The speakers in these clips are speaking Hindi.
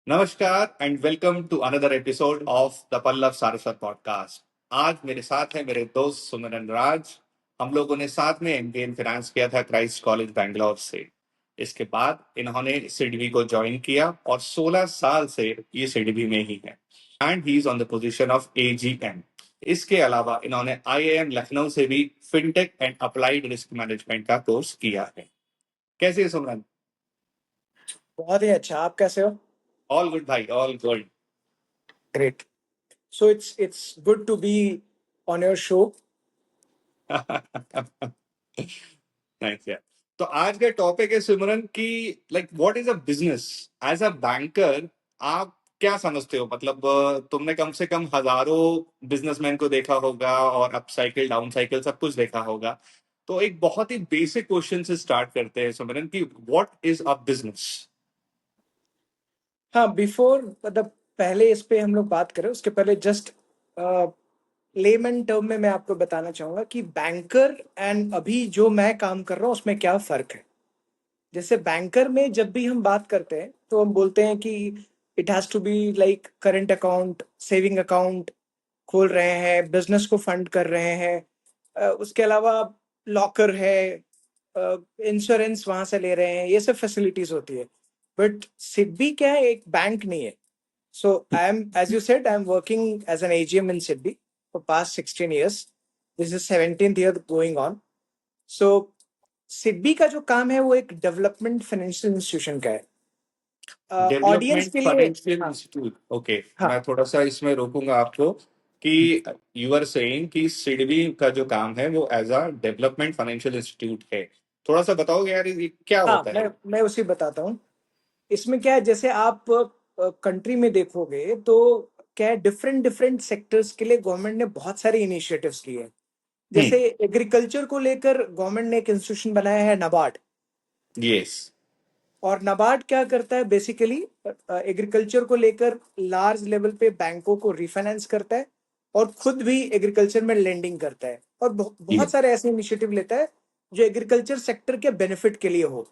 नमस्कार and welcome to another episode of the Pallav Saraswat podcast. आज मेरे साथ है मेरे दोस्त सुमिरन राज। हम लोगों ने साथ में एमबीए इन फाइनेंस किया था क्राइस्ट कॉलेज बैंगलोर से। इसके बाद इन्होंने सिडबी को ज्वाइन किया और 16 साल से ये सिडबी में ही है and he is on the position of AGM. इसके अलावा इन्होंने आईआईएम लखनऊ से भी fintech and applied risk management का कोर्स किया है। कैसे है सुमरन? बहुत ही अच्छा। आप कैसे हो? ऑल गुड भाई, all good. Great. So it's good to be on your show. Thanks यार। तो आज का टॉपिक है सिमरन की, like what is a business as a banker. आप क्या समझते हो? मतलब तुमने कम से कम हजारों बिजनेसमैन को देखा होगा और अप साइकिल डाउन साइकिल सब कुछ देखा होगा। तो एक बहुत ही बेसिक क्वेश्चन से स्टार्ट करते हैं सिमरन की, व्हाट इज अ बिजनेस? हाँ, बिफोर मतलब पहले इस पे हम लोग बात करें उसके पहले जस्ट लेमन टर्म में मैं आपको बताना चाहूंगा कि बैंकर एंड अभी जो मैं काम कर रहा हूँ उसमें क्या फर्क है। जैसे बैंकर में जब भी हम बात करते हैं तो हम बोलते हैं कि it has to be like current account, saving account खोल रहे हैं, बिजनेस को फंड कर रहे हैं। उसके अलावा लॉकर है, इंश्योरेंस वहां से ले रहे हैं, ये सब फैसिलिटीज होती है। बट सिडबी क्या है, एक बैंक नहीं है। So I am, as you said, I am working as an AGM in SIDBI for past 16 years. This is 17th year going on. So SIDBI का जो काम है वो एक डेवलपमेंट फाइनेंशियल इंस्टीट्यूशन का है। ऑडियंस डेवलपमेंट के लिए। फाइनेंशियल हाँ। Institute, okay. हाँ। मैं थोड़ा सा इसमें रोकूंगा आपको कि यू आर सेइंग कि सिडबी का जो काम है वो as a development financial institute है। थोड़ा सा बताओगे यार, ये क्या हाँ, होता है? मैं उसी बताता हूँ। इसमें क्या है, जैसे आप कंट्री में देखोगे तो क्या है, डिफरेंट डिफरेंट सेक्टर्स के लिए गवर्नमेंट ने बहुत सारे इनिशिएटिव्स लिए हैं। हम्म। जैसे एग्रीकल्चर को लेकर गवर्नमेंट ने एक इंस्टीट्यूशन बनाया है, नबार्ड। यस। और नबार्ड क्या करता है, बेसिकली एग्रीकल्चर को लेकर लार्ज लेवल पे बैंकों को रिफाइनेंस करता है और खुद भी एग्रीकल्चर में लेंडिंग करता है और बहुत सारे ऐसे इनिशिएटिव लेता है जो एग्रीकल्चर सेक्टर के बेनिफिट के लिए हो।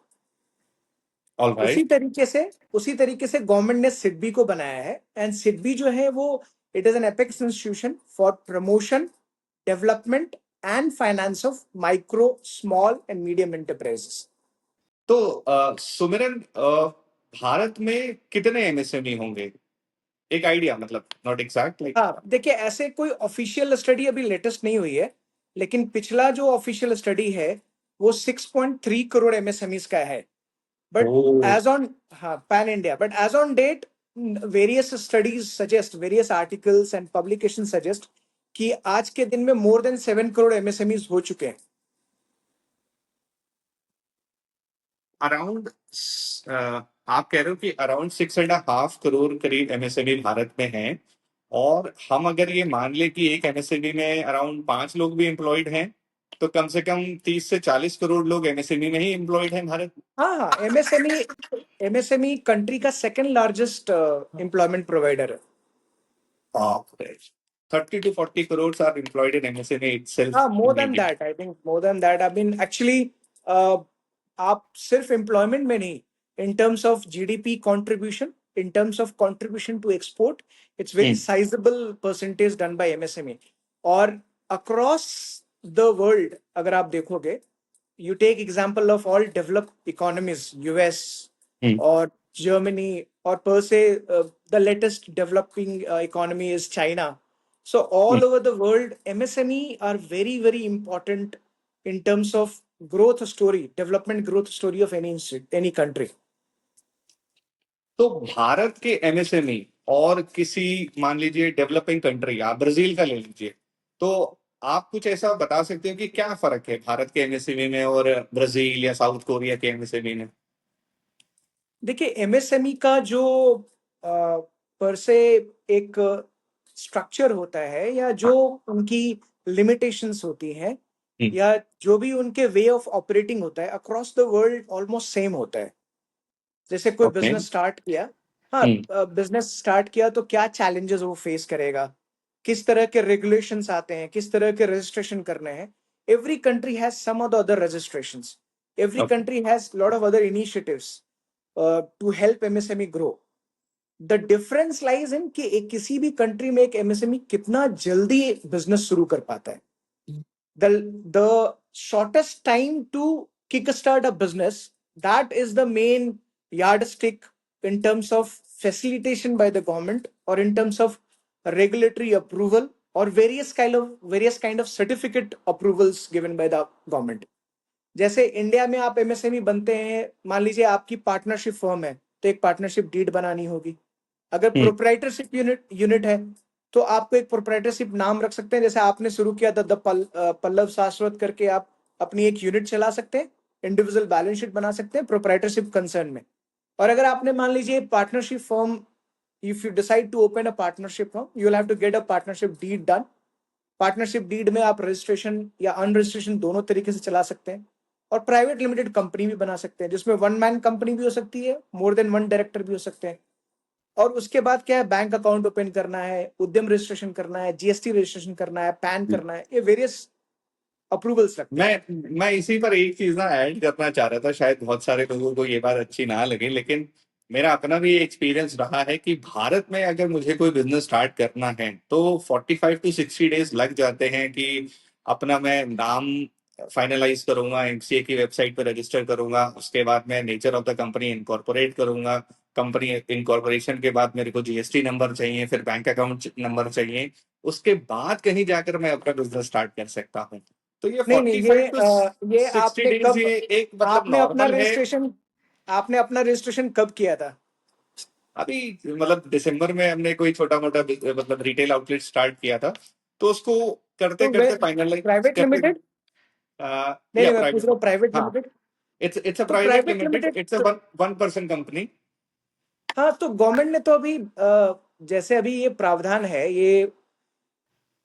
ऑल उसी राइट। तरीके से उसी तरीके से गवर्नमेंट ने सिडबी को बनाया है। एंड सिडबी जो है वो it is an apex institution for promotion, development and finance of micro, small and medium enterprises. तो सुमिरन, भारत में कितने एमएसएमई होंगे? एक आइडिया, मतलब नॉट एग्जैक्ट लाइक। हाँ, देखिए, ऐसे कोई ऑफिशियल स्टडी अभी लेटेस्ट नहीं हुई है, लेकिन पिछला जो ऑफिशियल स्टडी है वो 6.3 करोड़ एमएसएमईज का है। But oh. एज ऑन, हाँ, pan India, but as on date various studies suggest, various articles and publication suggest कि आज के दिन में मोर देन 7 करोड़ एमएसएमईज हो चुके हैं। अराउंड, आप कह रहे हो कि अराउंड 6.5 करोड़ करीब एमएसएमई भारत में हैं। और हम अगर ये मान ले कि एक एमएसएमई में अराउंड 5 लोग भी एम्प्लॉयड हैं, तो कम से कम 30 से 40 करोड़ लोग एमएसएमई में ही एम्प्लॉयड हैं भारत। हाँ हाँ, एमएसएमई कंट्री का सेकंड लार्जेस्ट एम्प्लॉयमेंट प्रोवाइडर है। बाप रे। 30 to 40 crore are employed in MSME हाँ, itself more in then India. That, I think more than that. I mean actually आप सिर्फ एम्प्लॉयमेंट में नहीं, in terms of GDP contribution, in terms of contribution to export, it's very sizeable percentage done by MSME. और अक्रॉस द वर्ल्ड अगर आप देखोगे, you take example of all developed economies, US or Germany, or per se the latest developing economy is China. So all over the world, MSME are very very important in terms of growth story, development growth story of any country. तो भारत के एमएसएमई और किसी, मान लीजिए डेवलपिंग कंट्री, आप ब्राजील का ले लीजिए, तो आप कुछ ऐसा बता सकते हो कि क्या फर्क है भारत के एमएसएमई में और ब्राजील या साउथ कोरिया के एमएसएमई में? देखिए, एमएसएमई का जो पर से एक स्ट्रक्चर होता है, या जो उनकी लिमिटेशंस होती हैं, हम्म। या जो भी उनके वे ऑफ ऑपरेटिंग होता है, across the world almost same होता है। जैसे कोई ओके। बिजनेस स्टार्ट किया, हाँ, हम्म। बिजनेस स्टार्ट किया तो क्या चैलेंजेस वो फेस करेगा, किस तरह के रेगुलेशंस आते हैं, किस तरह के रजिस्ट्रेशन करने हैं। Every country has some of the other registrations, every okay. Country has lot of other initiatives to help MSME grow. The difference lies in कि एक किसी भी कंट्री में एक एमएसएमई कितना जल्दी बिजनेस शुरू कर पाता है. The shortest time to kickstart a business, that is the main yardstick in terms of facilitation by the government, or in terms of regulatory approval, or various kind of certificate approvals given by the government. जैसे इंडिया में आप एमएसएमई बनते हैं, मान लीजिए आपकी पार्टनरशिप फर्म है, तो एक पार्टनरशिप डीड बनानी होगी. अगर प्रोप्राइटरशिप यूनिट है तो आपको एक प्रोप्राइटरशिप नाम रख सकते हैं. जैसे आपने शुरू किया था पल्लव शाश्वत करके, आप अपनी एक यूनिट चला सकते हैं, इंडिविजुअल बैलेंस शीट बना सकते हैं प्रोप्राइटरशिप कंसर्न में. और अगर आपने मान लीजिए partnership firm, if you decide to open a partnership firm, you will have to get a partnership deed done. Partnership deed में आप रजिस्ट्रेशन या अनरजिस्ट्रेशन दोनों तरीके से चला सकते हैं. और प्राइवेट लिमिटेड कंपनी भी बना सकते हैं, जिसमें वन मैन कंपनी भी हो सकती है, मोर देन वन डायरेक्टर भी हो सकते हैं. और उसके बाद क्या है, बैंक अकाउंट ओपन करना है, उद्यम रजिस्ट्रेशन करना है, जीएसटी रजिस्ट्रेशन करना है, पैन करना है, ये वेरियस अप्रूवल्स लगते हैं. मैं इसी पर एक चीज ना ऐड करना चाह रहा था. शायद बहुत सारे लोगों को ये बात अच्छी ना लगे, लेकिन मेरा अपना भी एक्सपीरियंस रहा है कि भारत में अगर मुझे कोई बिजनेस स्टार्ट करना है तो 45 to 60 डेज लग जाते हैं कि अपना मैं नाम फाइनलाइज करूंगा, एमसीए की वेबसाइट पर रजिस्टर करूंगा, उसके बाद मैं nature of the company incorporate करूंगा. कंपनी इनकॉर्पोरेशन के बाद मेरे को जीएसटी नंबर चाहिए, फिर बैंक अकाउंट नंबर चाहिए, उसके बाद कहीं जाकर मैं अपना बिजनेस स्टार्ट कर सकता हूँ. तो ये नहीं नहीं, 45 to 60 डेज ये एक मतलब आपने अपना नॉर्मल है. रजिस्ट्रेशन आपने अपना रजिस्ट्रेशन कब किया था? अभी मतलब दिसंबर में हमने कोई छोटा मोटा मतलब रिटेल आउटलेट स्टार्ट किया था, तो उसको करते तो करते फाइनलाइज प्राइवेट करते. लिमिटेड? नहीं या नहीं, मैं पूछ प्राइवेट. रहा हूँ प्राइवेट हाँ, लिमिटेड. इट्स अ तो private private limited, limited it's a one person company. हाँ, तो गवर्नमेंट ने तो अभी जैसे अभी ये प्रावधान है, ये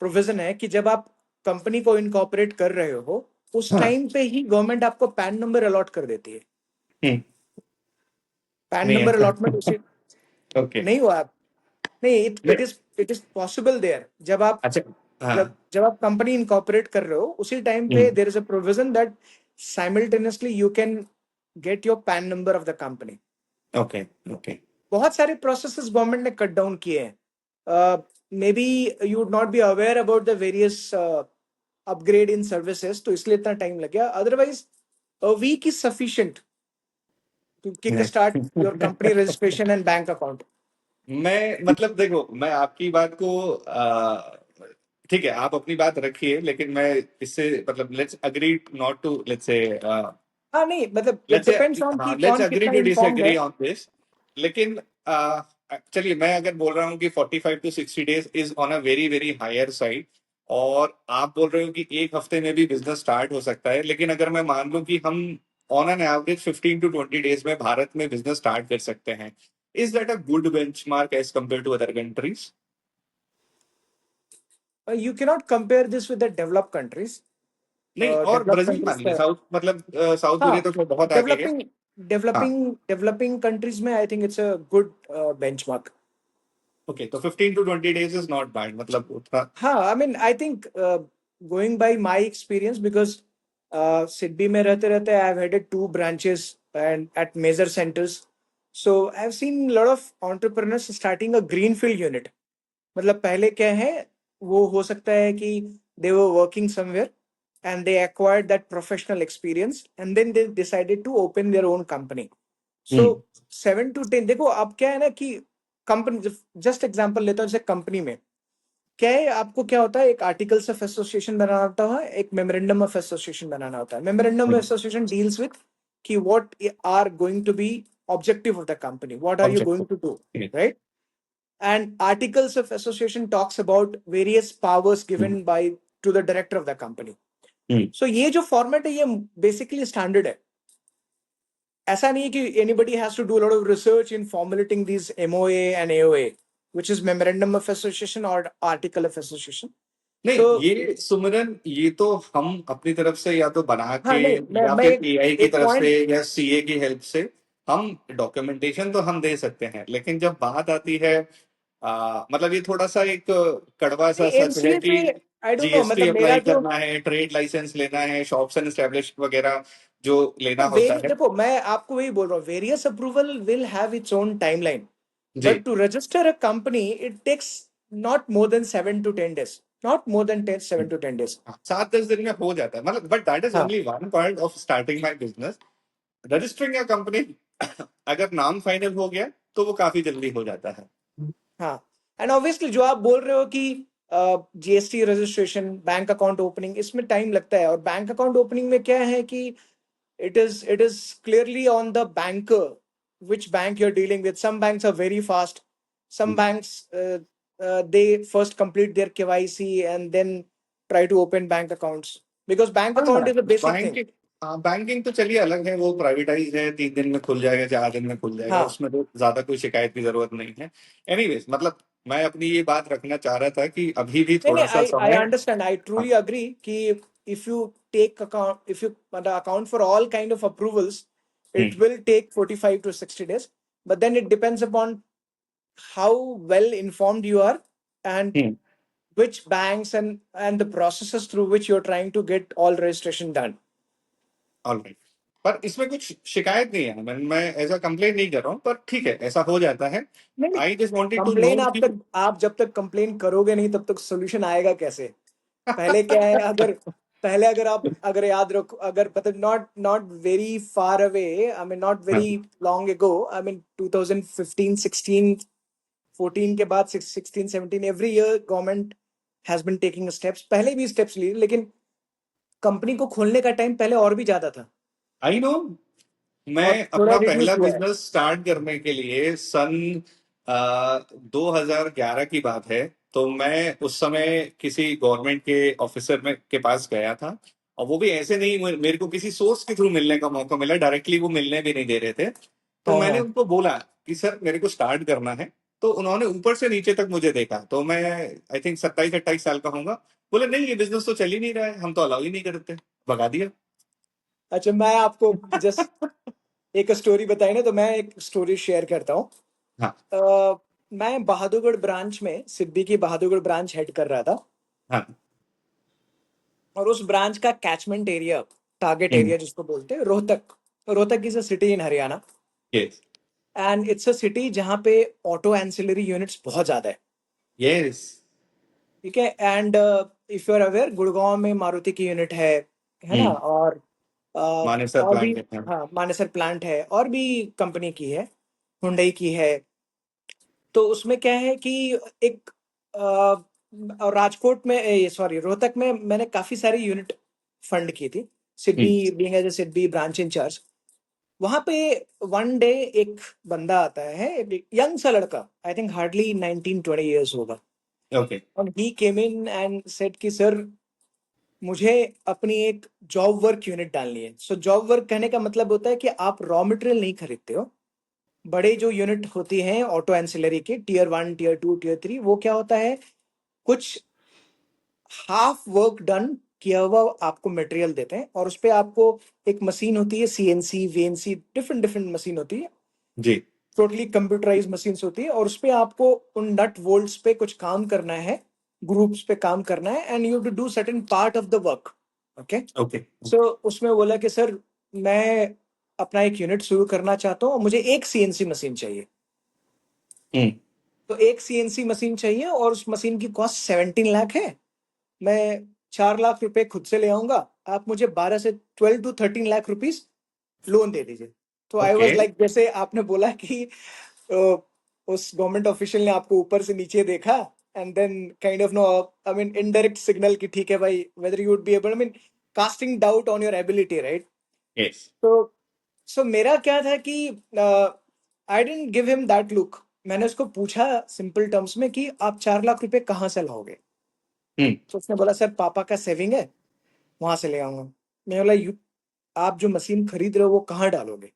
प्रोविजन है कि जब आप कंपनी को इनकॉर्पोरेट कर रहे हो, उस हाँ. टाइम पे ही गवर्नमेंट आपको पैन नंबर अलॉट कर देती है. हम्म. पैन नहीं नंबर ऐसा. अलॉटमेंट उसी ओके. नहीं हुआ आप. नहीं, नहीं. It is possible there. जब आप अच्छा. हाँ. जब आप कंपनी इनकॉर्पोरेट कर रहे हो, उसी टाइम पे hmm. There is a provision that simultaneously you can get your PAN number of the company. Okay. Okay. बहुत सारे प्रोसेसेस गवर्नमेंट ने कट डाउन किए हैं. Maybe you would not be aware about the various upgrade in services, तो इसलिए इतना टाइम लग गया. Otherwise a week is sufficient to kick start your company registration and bank account. मैं मतलब देखो, मैं आपकी बात को ठीक है, आप अपनी बात रखिए, लेकिन मैं इससे मतलब let's agree not to let's say हाँ नहीं, मतलब it let's say depends on कि लेट्स कौन अग्री कितना टू इन्फॉर्म्ड डिसएग्री है. On this. लेकिन चलिए, मैं अगर बोल रहा हूँ कि 45 to 60 days is on a very very higher side, और आप बोल रहे हो कि एक हफ्ते में भी बिजनेस स्टार्ट हो सकता है, लेकिन अगर मैं मान लूं कि हम on an average 15 to 20 days में भारत में बिजनेस स्टार्ट कर सकते हैं, is that a good benchmark as compared to other countries? You cannot compare this with the developed countries. नहीं, और डेवलप्ड ब्राजील मान कंट्रीज ले, का, साउथ मतलब साउथ हाँ, कोरिया तो बहुत आगे है. डेवलपिंग हाँ. डेवलपिंग कंट्रीज में I think it's a good benchmark. Okay, तो 15 to 20 days is not bad, मतलब उतना. हाँ, I mean I think going by my experience, because SIDBI में रहते रहते I have headed 2 branches and at major centres. So I have seen lot of entrepreneurs starting a greenfield unit. मतलब पहले क्या है, वो हो सकता है कि they were working somewhere and they acquired that professional experience, and then they decided to open their own company. So 7 to 10, देखो अब क्या है ना कि कंपनी, जस्ट एग्जांपल लेता हूँ, जैसे कंपनी में क्या है, आपको क्या होता है, एक आर्टिकल्स ऑफ एसोसिएशन बनाना होता है, एक मेमोरेंडम ऑफ एसोसिएशन बनाना होता है. Memorandum of association deals with कि what are going to be objective of the company, what are you going to do, right? And articles of association talks about various powers given by to the director of the company. So ये जो फॉर्मेट है, ये बेसिकली स्टैंडर्ड है. ऐसा नहीं है कि anybody has to do a lot of research in formulating these MOA and AOA, which is memorandum of association or article of association. नहीं, So ये सुमिरन, ये तो हम अपनी तरफ से या तो बना हाँ के, नहीं, या मैं फिर एआई की एक तरफ से पॉइंट, या सीए की हेल्प से हम डॉक्यूमेंटेशन तो हम दे सकते हैं, लेकिन जब बात आती है मतलब ये थोड़ा सा एक कड़वा सा सच है एमसीए कि पे आई डोंट नो, जीएसटी मतलब मेरा अप्लाई जो करना है, ट्रेड लाइसेंस लेना है, शॉप्स एंड एस्टेब्लिश वगैरह जो लेना होता वेरी, है. देखो मैं आपको वही बोल रहा हूँ, various approval will have its own timeline. जी। But to register a company, it takes not more than 7 to 10 days. Not more than 7 to 10 days. 7-10 दिन में हो जाता है, मतलब बट दैट इज हाँ only one part of starting my business. Registering a company अगर नाम फाइनल हो गया तो वो काफी जल्दी हो जाता है। हाँ। एंड ऑब्वियसली जो आप बोल रहे हो कि GST registration, bank account opening, इसमें टाइम लगता है। और बैंक अकाउंट ओपनिंग में क्या है कि it is clearly on the banker which bank you're dealing with. Some banks are very fast. Some banks they first complete their KYC and then try to open bank accounts, because bank हाँ, account is a basic thing. Banking, हाँ बैंकिंग तो चलिए अलग है, वो प्राइवेटाइज है, 3 दिन में खुल जाएगा, 4 दिन में खुल जाएगा, हाँ उसमें तो ज्यादा कोई शिकायत की जरूरत नहीं है। एनीवेज, मतलब मैं अपनी ये बात रखना चाह रहा था कि अभी भी नहीं नहीं, थोड़ा सा I समय। understand, I हाँ। truly agree कि if you take account, if you account for all kind of approvals, it hmm. will take 45 to 60 days. But then it depends upon how well informed you are, and hmm. which banks and the processes through which you're trying to get all registration done. Alright. पर इसमें कुछ शिकायत नहीं है, मैं ऐसा कंप्लेन नहीं कर रहा हूँ, पर ठीक है, ऐसा हो जाता है। नहीं नहीं, I just wanted to know complain कि आप जब तक कंप्लेन करोगे नहीं तब तक सोल्यूशन आएगा कैसे? पहले क्या है, अगर याद रखो, अगर मतलब not very far away, I mean not हाँ, very long ago, I mean 2015 16 14 के बाद 16 17 every year government has been taking steps. पहले भी स्टेप्स लिए, लेकिन कंपनी को खोलने का टाइम पहले और भी ज्यादा था आई नो। मैं और थोड़ा अपना रिड्यूस पहला हुआ है। बिजनेस स्टार्ट करने के लिए सन 2011 की बात है, तो मैं उस समय किसी गवर्नमेंट के ऑफिसर में के पास गया था। और वो भी ऐसे नहीं, मेरे को किसी सोर्स के थ्रू मिलने का मौका मिला, डायरेक्टली वो मिलने भी नहीं दे रहे थे। तो हाँ मैंने हाँ। उनको बोला कि सर मेरे को स्टार्ट करना है। तो उन्होंने ऊपर से नीचे तक मुझे देखा, तो मैं आई थिंक 27-28 साल का होऊंगा। बोले नहीं, ये बिजनेस तो चल ही नहीं रहा है, हम तो अलाउ ही नहीं करते। भगा दिया। अच्छा, मैं आपको जस्ट एक स्टोरी बताई ना, तो मैं एक स्टोरी शेयर करता हूँ। हाँ। मैं बहादुरगढ़ ब्रांच में, सिड्बी की बहादुरगढ़ ब्रांच हेड कर रहा था। हाँ। और उस ब्रांच का कैचमेंट एरिया, टारगेट हम्म। एरिया जिसको बोलते हैं, Rohtak. Rohtak is a city in Haryana, yes. And it's a city जहाँ पे ऑटो एंसिलरी यूनिट्स बहुत ज्यादा है। यस। ठीक है। And if you are aware, Gurgaon में मारुति की यूनिट है ना? हम्म। और मानेसर और भी, प्लांट है। हाँ, मानेसर प्लांट है, और भी कंपनी की है, हुंडई की है। तो उसमें क्या है कि एक और राजकोट में, ये सॉरी, रोहतक में मैंने काफी सारी यूनिट फंड की थी, hmm. SIDBI being as a SIDBI branch incharge. वहां पे वन डे एक बंदा आता है, एक यंग सा लड़का, आई थिंक हार्डली 19-20 ईयर्स होगा। ओके। और ही केम इन एंड सेड कि सर, मुझे अपनी एक जॉब वर्क यूनिट डालनी है। सो जॉब वर्क कहने का मतलब होता है कि आप रॉ मटेरियल नहीं खरीदते हो। बड़े जो यूनिट होती हैं ऑटो एंसिलरी के, टीयर 1, टीयर 2, टीयर 3, वो क्या होता है, कुछ हाफ वर्क डन किया हुआ आपको मटेरियल देते हैं, और उस पे आपको एक मशीन होती है, CNC VNC, different different machine होती है, जी। टोटली कंप्यूटराइज मशीन होती है। और उस पे आपको उन नट वोल्ट्स पे कुछ काम करना है, ग्रुप्स पे काम करना है, and you have to do certain part of the work. Okay. Okay. So उसमें बोला कि सर, मैं अपना एक यूनिट शुरू करना चाहता हूँ, मुझे एक सीएनसी मशीन चाहिए। हम्म। तो एक सीएनसी मशीन चाहिए, और उस मशीन की कॉस्ट 17 लाख है। मैं 4 लाख रुपए खुद से ले आऊंगा, आप मुझे 12 से 13 लाख रुपीस लोन दे दीजिए। तो आई ओके। वॉज लाइक, जैसे आपने बोला कि अ, उस गवर्नमेंट ऑफिशियल ने आपको ऊपर से नीचे देखा, and then kind of no, I mean indirect signal कि ठीक है भाई, whether you would be able, I mean casting doubt on your ability, right? Yes. तो सो मेरा क्या था कि I didn't give him that look. मैंने उसको पूछा सिंपल टर्म्स में कि आप 4 लाख रुपए कहाँ से लाओगे? हम्म। तो उसने बोला, सर पापा का सेविंग है, वहां से ले आऊंगा। मैं बोला, यू, आप जो मशीन खरीद रहे हो वो कहाँ डालोगे?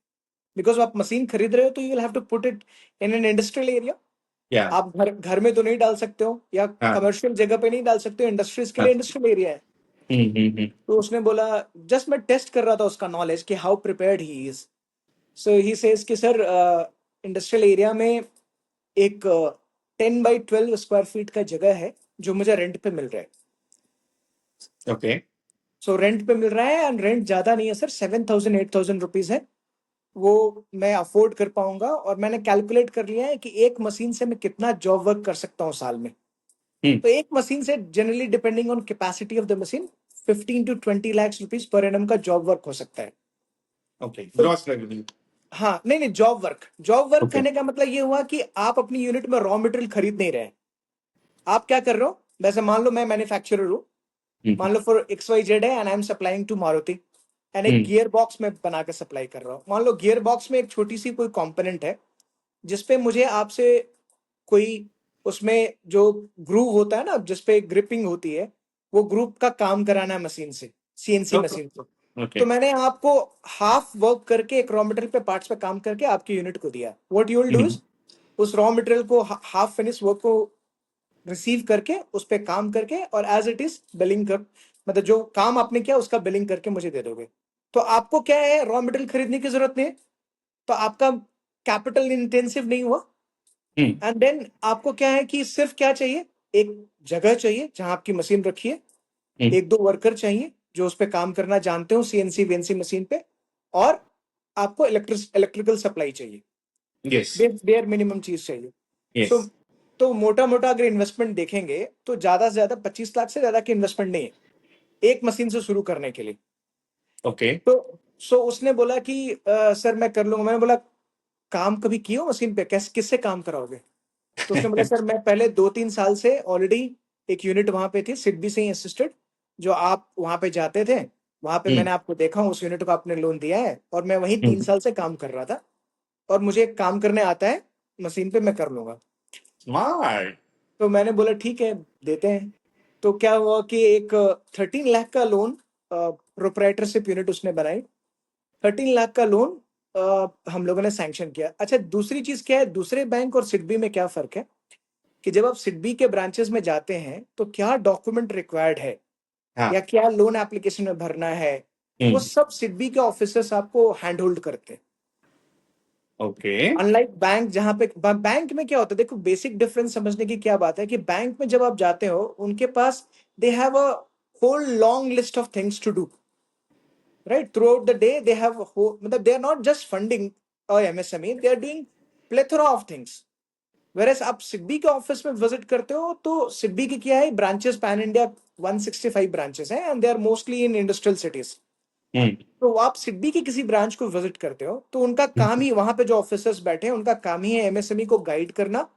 बिकॉज आप मशीन खरीद रहे हो तो you will have to put it in an industrial area. Yeah. आप घर घर में तो नहीं डाल सकते हो, या हाँ। कमर्शियल जगह पे नहीं डाल सकते हो, इंडस्ट्रीज के लिए हाँ। इंडस्ट्रियल एरिया है। हम्म। तो उसने बोला, जस्ट मैं टेस्ट कर रहा था उसका नॉलेज कि how prepared he is. So he says कि सर, इंडस्ट्रियल एरिया में एक 10 by 12 स्क्वायर फीट का जगह है जो मुझे रेंट पे मिल रहा है। ओके। सो रेंट पे मिल रहा है, एंड रेंट ज्यादा नहीं है सर, 7,000 8,000 रुपीज है। वो मैं अफोर्ड कर पाऊंगा, और मैंने कैलकुलेट कर लिया है कि एक मशीन से मैं कितना जॉब वर्क कर सकता हूँ साल में। हम्म। तो एक मशीन से generally depending on capacity of the machine 15 to 20 lakhs rupees per annum का जॉब वर्क हो सकता है। ओके, तो ग्रॉस रेवेन्यू। हाँ, नहीं नहीं, जॉब वर्क ओके। कहने का मतलब ये हुआ कि आप अपनी यूनिट में रॉ मटेरियल खरीद नहीं रहे हैं। आप क्या कर रहे हो, वैसे मान लो मैं मैन्युफैक्चरर हूँ, हम्म। मान लो फॉर XYZ है, and I am supplying to Maruti, and एक हम्म। गियर बॉक्स में बना के सप्लाई कर रहा हूँ। मान लो गियर बॉक्स में एक छोटी सी कोई कंपोनेंट है जिसपे मुझे आपसे कोई, उसमें जो ग्रूव होता है ना जिसपे ग्रिपिंग होती है, वो ग्रुप का काम कराना है मशीन से, CNC ओके। मशीन से। ओके। तो मैंने आपको हाफ वर्क करके एक रॉ मटेरियल पे पार्ट्स पे काम करके आपकी यूनिट को दिया। What you will do hmm. Is, उस रॉ मटेरियल को हाफ फिनिश वर्क को रिसीव करके उस पे काम करके और एज इट इज बिलिंग कर, मतलब जो काम आपने किया उसका बिलिंग करके मुझे दे दोगे। तो आपको क्या है, रॉ मटेरियल खरीदने की जरूरत नहीं है, तो आपका कैपिटल इंटेंसिव नहीं हुआ। हम्म। एंड देन आपको क्या है कि सिर्फ क्या चाहिए, एक जगह चाहिए जहां आपकी मशीन रखी है, हम्म। एक दो वर्कर चाहिए जो उस पे काम करना जानते हो CNC VNC मशीन पे, और आपको इलेक्ट्रिकल सप्लाई चाहिए। यस। बेयर मिनिमम चीज चाहिए। यस। सो तो मोटा मोटा अगर इन्वेस्टमेंट देखेंगे तो ज्यादा से ज्यादा 25 लाख से ज्यादा की इन्वेस्टमेंट नहीं है एक मशीन से शुरू करने के लिए। ओके। तो सो उसने बोला कि सर मैं कर लूंगा। मैंने बोला काम कभी किए हो मशीन पे, कैसे किससे काम कराओगे? तो उसने बोला सर मैं पहले 2-3 साल से ऑलरेडी एक यूनिट वहां पे थी सिडबी से ही असिस्टेड, जो आप वहां पे जाते थे, वहां पे हम्म। मैंने आपको देखा हूँ, उस यूनिट को आपने लोन दिया है, और मैं वहीं 3 साल से काम कर रहा था, और मुझे काम करने आता है मशीन पे, मैं कर लूंगा। स्मार्ट। तो मैंने बोला ठीक है, देते हैं। तो क्या हुआ कि एक 13 लाख का लोन, प्रोप्राइटरशिप यूनिट उसने बनाई, 13 लाख का लोन हम लोगों ने सैंक्शन किया। अच्छा, दूसरी चीज क्या है, दूसरे बैंक और सिडबी में क्या फर्क है कि जब आप सिडबी के ब्रांचेस में जाते हैं तो क्या डॉक्यूमेंट रिक्वायर्ड है हाँ। या क्या लोन एप्लीकेशन में भरना है, वो हम्म। सब सिडबी के ऑफिसर्स आपको हैंड होल्ड करते हैं। ओके। अनलाइक बैंक, जहां पे बैंक में क्या होता है, देखो बेसिक डिफरेंस समझने की क्या बात है कि बैंक में जब आप जाते हो उनके पास they have a whole long list of things to do, right? Throughout the day they have, मतलब they are not just funding MSME, they are doing plethora of things. Whereas आप सिडबी के ऑफिस में विजिट करते हो तो सिडबी की क्या है, ब्रांचेस पैन इंडिया 165 ब्रांचेस हैं, and they are mostly in industrial cities. Hmm. तो आप सिडबी के किसी ब्रांच को विजिट करते हो तो उनका काम ही, वहां पे जो ऑफिसर्स बैठे हैं उनका काम ही है MSME को गाइड करना,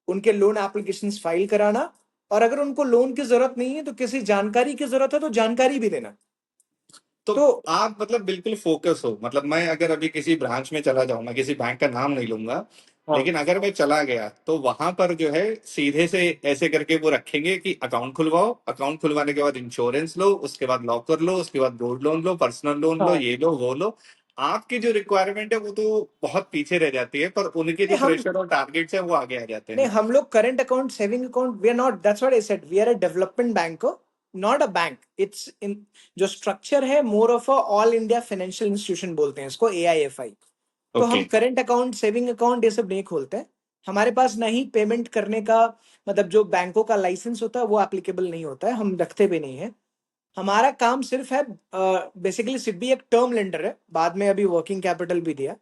उनके लोन एप्लीकेशंस फाइल कराना, और अगर उनको लोन की जरूरत नहीं है तो किसी जानकारी की जरूरत है तो जानकारी भी देना। तो तो आप मतलब बिल्कुल फोकस हो, मतलब मैं अगर अभी किसी ब्रांच में चला जाऊं, मैं किसी बैंक का नाम नहीं लूंगा, हाँ लेकिन अगर मैं चला गया तो वहां पर जो है सीधे से ऐसे करके वो रखेंगे कि अकाउंट खुलवाओ, अकाउंट खुलवाने के बाद इंश्योरेंस लो, उसके बाद लॉकर लो, उसके बाद गोल्ड लोन लो, पर्सनल लोन लो, हाँ, ये लो वो लो। आपकी जो रिक्वायरमेंट है वो तो बहुत पीछे रह जाती है, पर उनके नहीं जो हम प्रेशर और टारगेट्स है वो आगे आ जाते नहीं हैं। हम लोग current account, saving account, we are not, that's what I said, we are a development bank, not a bank. It's in, जो स्ट्रक्चर है more of a all India financial institution बोलते हैं इसको, AIFI। तो ओके। हम करंट अकाउंट, सेविंग अकाउंट ये सब नहीं खोलते हैं। हमारे पास ना ही पेमेंट करने का, मतलब जो बैंकों का लाइसेंस होता है वो एप्लीकेबल नहीं होता है, हम रखते भी नहीं है। हमारा काम सिर्फ है, बेसिकली सिडबी एक टर्म लेंडर है, बाद में अभी वर्किंग कैपिटल भी दिया।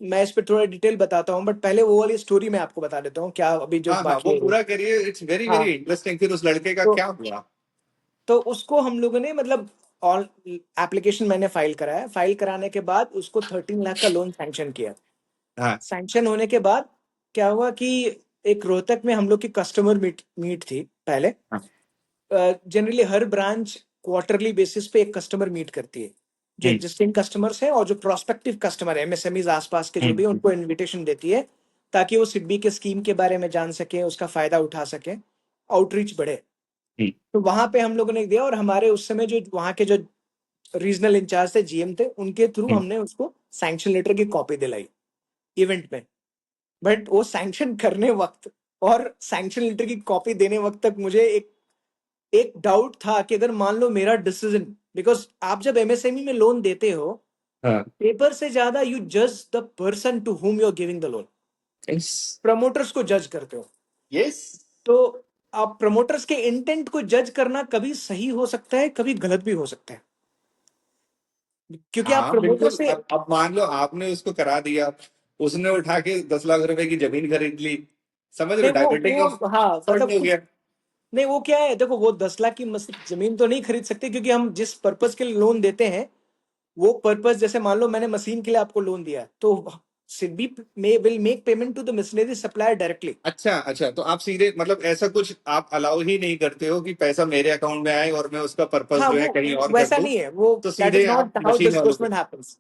मैं इस पे थोड़ा डिटेल बताता हूँ, बट पहले वो वाली स्टोरी मैं आपको बता देता हूँ क्या अभी जो हाँ हाँ, बाकी वो है। पूरा करिए, इट्स वेरी वेरी हाँ, इंटरेस्टिंग। फिर उस लड़के का तो क्या हुआ? तो उसको हम लोगों ने, मतलब ऑल एप्लीकेशन मैंने फाइल कराया, फाइल कराने के बाद उसको 13 लाख का लोन सैंक्शन किया। हाँ। सैंक्शन होने के बाद क्या हुआ कि एक रोहतक में हम लोग की कस्टमर मीट मीट थी पहले। हाँ। जनरली हर ब्रांच क्वार्टरली बेसिस पे एक कस्टमर मीट करती है, जो हम्म। एग्जिस्टिंग कस्टमर्स हैं और जो प्रोस्पेक्टिव कस्टमर है MSMEs आसपास के जो भी हैं, हम्म। उनको इनविटेशन देती है ताकि वो सिडबी के स्कीम के बारे में जान सके, उसका फायदा उठा सके, आउटरीच बढ़े। हम्म। तो वहां पे हम लोगों ने दिया, और हमारे उस समय जो वहां के जो रीजनल इंचार्ज थे, GM थे, उनके थ्रू हम्म। हमने उसको सैंक्शन लेटर की कॉपी दिलाई इवेंट में। बट वो सैंक्शन करने वक्त और सैंक्शन लेटर की कॉपी देने वक्त तक मुझे एक एक डाउट था कि अगर मान लो मेरा डिसीजन, बिकॉज आप जब MSME में लोन देते हो, हाँ। पेपर से ज्यादा यू जज the person to whom you are giving the loan, yes. Promoters को जज करते हो। यस। तो आप प्रमोटर्स के इंटेंट को जज करना कभी सही हो सकता है, कभी गलत भी हो सकता है। क्योंकि आप हाँ प्रमोटर बिल्कुल। से। अब मान लो आपने उसको करा दिया, उसने उठा के 10 लाख रुपए की जमीन खरीद ली, समझ रहे हो, नहीं डाइवर्टिंग ऑफ वो हाँ फंड मतलब हो कुछ गया। नहीं, वो क्या है, देखो वो 10 लाख की जमीन तो नहीं खरीद सकते, क्योंकि हम जिस पर्पज के लिए लोन देते हैं वो पर्पज, जैसे मान लो मैंने मशीन के लिए आपको लोन दिया, तो SIDBI will make payment to the machinery supplier directly. अच्छा अच्छा, तो आप सीधे मतलब ऐसा कुछ आप अलाउ ही नहीं करते हो कि पैसा मेरे अकाउंट में आए और मैं उसका पर्पस हाँ जो है वो कहीं और कर वैसा दूं, नहीं है, वो तो दैट सीधे इज आप नॉट हाउ मशीन वालों को। Disbursement happens.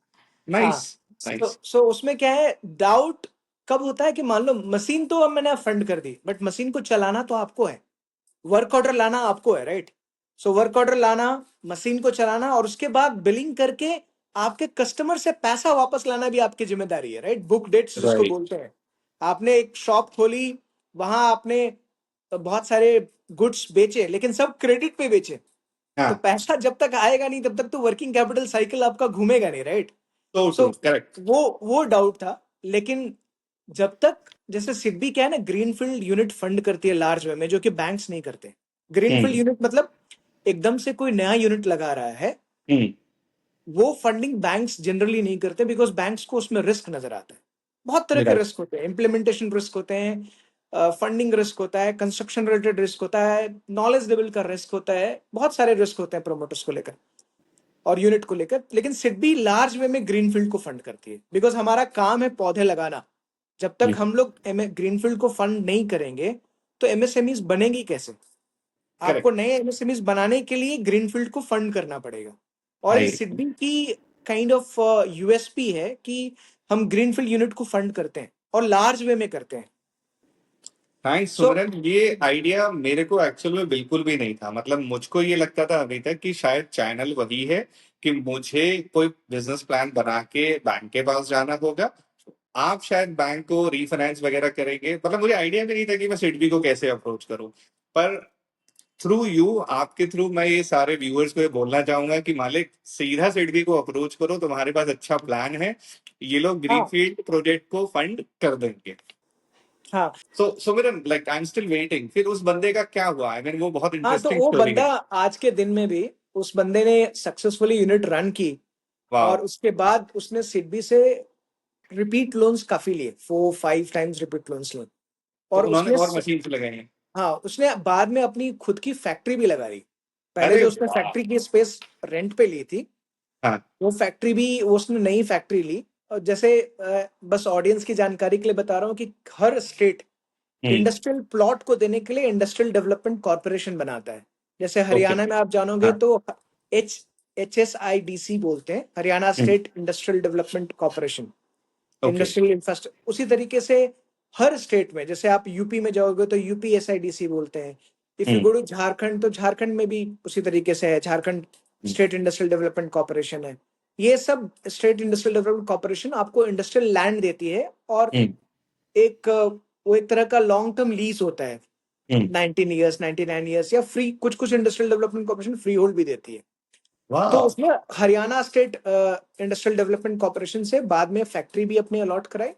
हाँ, नाइस। नाइस। सो उसमें क्या है, डाउट कब होता है कि मान लो मशीन तो अब मैंने फंड कर दी, बट मशीन को चलाना तो आपको है, वर्क ऑर्डर लाना आपको है, राइट। सो वर्क ऑर्डर लाना, मशीन को चलाना, और उसके बाद बिलिंग करके आपके कस्टमर से पैसा वापस लाना भी आपकी जिम्मेदारी है, राइट। बुक डेट्स जिसको राइट। बोलते हैं। आपने एक शॉप खोली, वहां आपने बहुत सारे गुड्स बेचे, लेकिन सब क्रेडिट पे बेचे, तो हाँ। पैसा जब तक आएगा नहीं तब तक तो वर्किंग कैपिटल साइकिल आपका घूमेगा नहीं, राइट। तो सो ट्रू, करेक्ट। वो डाउट था। लेकिन जब तक, जैसे सिडबी क्या है ना, ग्रीनफील्ड यूनिट फंड करती है लार्ज वे में, जो कि बैंक्स नहीं करते। ग्रीनफील्ड हम्म। यूनिट मतलब एकदम से कोई नया यूनिट लगा रहा है, हम्म। वो फंडिंग बैंक्स जनरली नहीं करते, बिकॉज बैंक्स को उसमें रिस्क नजर आता है। बहुत तरह के राइट। रिस्क होते हैं, इम्प्लीमेंटेशन रिस्क होते हैं, फंडिंग रिस्क होता है, कंस्ट्रक्शन रिलेटेड रिस्क होता है, नॉलेज लेवल का रिस्क होता है, बहुत सारे रिस्क होते हैं प्रोमोटर्स को लेकर और यूनिट को लेकर। लेकिन सिडबी लार्ज वे में ग्रीनफील्ड को फंड करती है, बिकॉज हमारा काम है पौधे लगाना। जब तक हम लोग ग्रीनफील्ड को फंड नहीं करेंगे तो एमएसएमईज बनेंगी कैसे। आपको करेक्ट। नए एमएसएमईज बनाने के लिए ग्रीनफील्ड को फंड करना पड़ेगा। और ये आई। सिडबी की काइंड ऑफ यूएसपी है कि हम ग्रीनफील्ड यूनिट को फंड करते हैं और लार्ज वे में करते हैं। थैंक्स सो सुमरन, ये आइडिया मेरे को एक्चुअल में बिल्कुल भी नहीं था। मतलब मुझको ये लगता था अभी तक कि शायद चैनल वही है कि मुझे कोई बिजनेस प्लान बना के बैंक के पास जाना होगा, आप शायद बैंक को रीफाइनेंस वगैरह करेंगे। मतलब मुझे आइडिया भी नहीं था कि मैं सिडबी को कैसे अप्रोच करूं। पर थ्रू यू, आपके थ्रू मैं ये सारे व्यूअर्स को ये बोलना चाहूंगा कि मालिक सीधा सिडबी को अप्रोच करो, तुम्हारे पास अच्छा प्लान है, ये लोग हाँ ग्रीनफील्ड प्रोजेक्ट को फंड कर देंगे। हाँ सो मेरा like I am still waiting, फिर उस बंदे का क्या हुआ? आई मीन वो बहुत हाँ, तो इंटरेस्टिंग वो स्टोरी बंदा है। आज के दिन में भी, उस बंदे ने सक्सेसफुली यूनिट रन की, वाह। और उसके बाद उसने सिडबी से रिपीट लोन्स काफी लिए, 4-5 टाइम्स रिपीट लोन्स लिए। तो और उन्होंने उसने और मशीन से लगाई है? हाँ, उसने बाद में अपनी खुद की फैक्ट्री भी लगा ली। पहले अरे जो उसने वाह। फैक्ट्री की स्पेस रेंट पे ली थी, हाँ। वो फैक्ट्री भी उसने नई फैक्ट्री ली। और जैसे बस ऑडियंस की जानकारी के लिए बता रहा हूँ कि हर स्टेट हम्म। इंडस्ट्रियल प्लॉट को देने के लिए इंडस्ट्रियल डेवलपमेंट कॉरपोरेशन बनाता है। जैसे ओके। हरियाणा में आप जानोगे हाँ। तो HSIDC बोलते हैं, Haryana hmm. State industrial development corporation, okay. Industrial infrastructure. उसी तरीके से हर स्टेट में, जैसे आप यूपी में जाओगे तो UPSIDC बोलते हैं। If you hmm. Go to Jharkhand तो झारखंड में भी उसी तरीके से है, Jharkhand state industrial development corporation है। ये सब स्टेट इंडस्ट्रियल डेवलपमेंट कॉरपोरेशन आपको इंडस्ट्रियल लैंड देती है, और हम्म। एक वो एक तरह का लॉन्ग टर्म लीज होता है, हम्म। 19 ईयर्स 99 ईयर्स, या फ्री, कुछ कुछ industrial development corporation free hold भी देती है। तो वाह। उसमें Haryana state industrial development corporation से बाद में फैक्ट्री भी अपनी अलॉट कराई,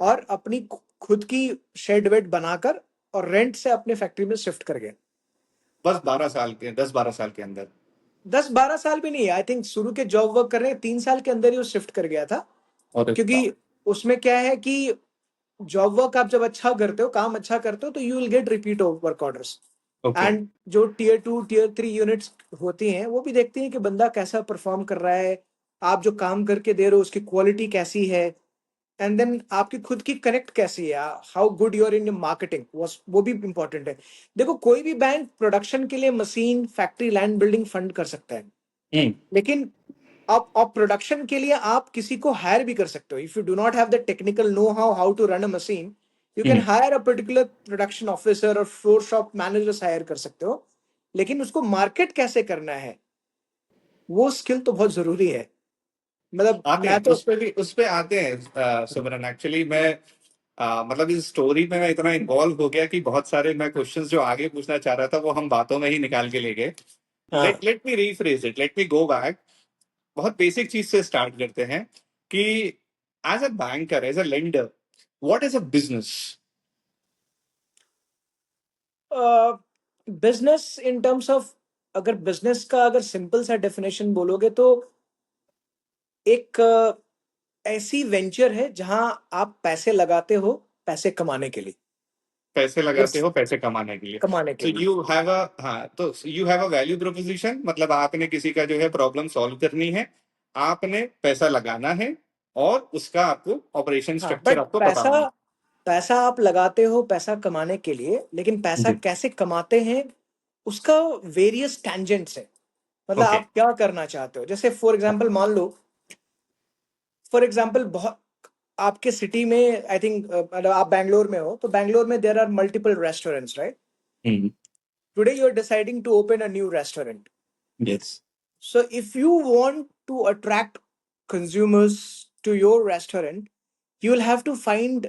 और अपनी खुद की शेड वेड बनाकर और रेंट से अपने फैक्ट्री में शिफ्ट कर गए। बस 12 साल के, 10-12 साल के अंदर? 10-12 साल भी नहीं, आई थिंक शुरू के जॉब वर्क करने 3 साल के अंदर ही वो शिफ्ट कर गया था। और क्योंकि उसमें क्या है कि जॉब वर्क आप जब अच्छा करते हो, काम अच्छा करते हो, तो you will get repeat work orders. Okay. And जो Tier 2 Tier 3 यूनिट्स होती हैं, वो भी देखती हैं कि बंदा कैसा परफॉर्म कर रहा है, आप जो काम करके दे रहे हो उसकी क्वालिटी कैसी है, एंड देन आपकी खुद की कनेक्ट कैसी है, how good you are in marketing, वो भी इंपॉर्टेंट है। देखो कोई भी बैंक प्रोडक्शन के लिए machine, factory, land, building fund कर सकता है, हम्म। लेकिन आप प्रोडक्शन के लिए आप किसी को हायर भी कर सकते हो। If you do not have the technical know how how to run a machine, you can hmm. Hire a particular production officer और फ्लोर शॉप मैनेजर्स हायर कर सकते हो। लेकिन उसको मार्केट कैसे करना है, वो स्किल तो बहुत जरूरी है। मतलब आते मैं हैं तो उस पे भी, उस पे आते हैं सिमरन। एक्चुअली मैं मतलब इस स्टोरी में मैं इतना इन्वॉल्व हो गया कि बहुत सारे मैं क्वेश्चंस जो आगे पूछना चाह रहा था वो हम बातों में ही निकाल के ले गए। हाँ, let me rephrase it, let me go back. बहुत बेसिक चीज से स्टार्ट करते हैं कि as a banker, as a lender, what is a business? Business in terms of, अगर बिजनेस का अगर सिंपल सा डेफिनेशन बोलोगे तो एक ऐसी वेंचर है जहां आप पैसे लगाते हो पैसे कमाने के लिए, पैसे लगाते जिस हो पैसे कमाने के लिए। कमाने के तो लिए। यू हैव अ, हाँ, तो you have a value proposition, मतलब आपने किसी का जो है प्रॉब्लम सॉल्व करनी है, आपने पैसा लगाना है, और उसका आपको ऑपरेशन हाँ, स्ट्रक्चर बट आपको पता पैसा होना पैसा आप लगाते हो पैसा कमाने के लिए, लेकिन है। पैसा जी। कैसे कमाते हैं उसका वेरियस टैंजेंट्स है। मतलब ओके। आप क्या करना चाहते हो, जैसे फॉर एग्जांपल मान लो, फॉर एग्जांपल बहुत आपके सिटी में, आई थिंक मतलब आप बैंगलोर में हो, तो बैंगलोर में there are multiple restaurants, right? Hmm. Today you are deciding to open a new restaurant. Yes. So if you want to attract consumers to your restaurant, you will have to find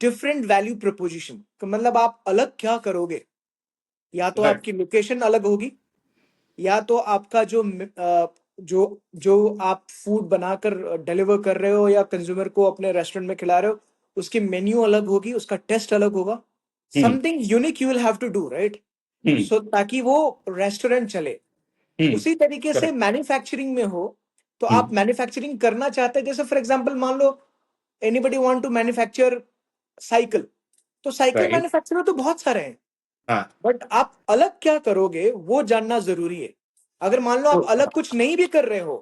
different value proposition। तो मतलब आप अलग क्या करोगे? या तो राइट। आपकी लोकेशन अलग होगी, या तो आपका जो आप फूड बनाकर डिलीवर कर रहे हो या कंज्यूमर को अपने रेस्टोरेंट में खिला रहे हो, उसकी मेन्यू अलग होगी, उसका टेस्ट अलग होगा। Hmm. Something unique you will have to do, right? Hmm. So ताकि वो रेस्टोरेंट चले। हम्म। उसी तरीके से करेक्ट। मैन्युफैक्चरिंग में हो, तो आप हम्म। मैन्युफैक्चरिंग करना चाहते हैं, जैसे फॉर एग्जांपल मान लो anybody want to manufacture cycle, तो साइकिल राइट। मैन्युफैक्चरर तो बहुत सारे हैं, हाँ। बट आप अलग क्या करोगे वो जानना जरूरी है। अगर मान लो तो आप अलग कुछ नहीं भी कर रहे हो,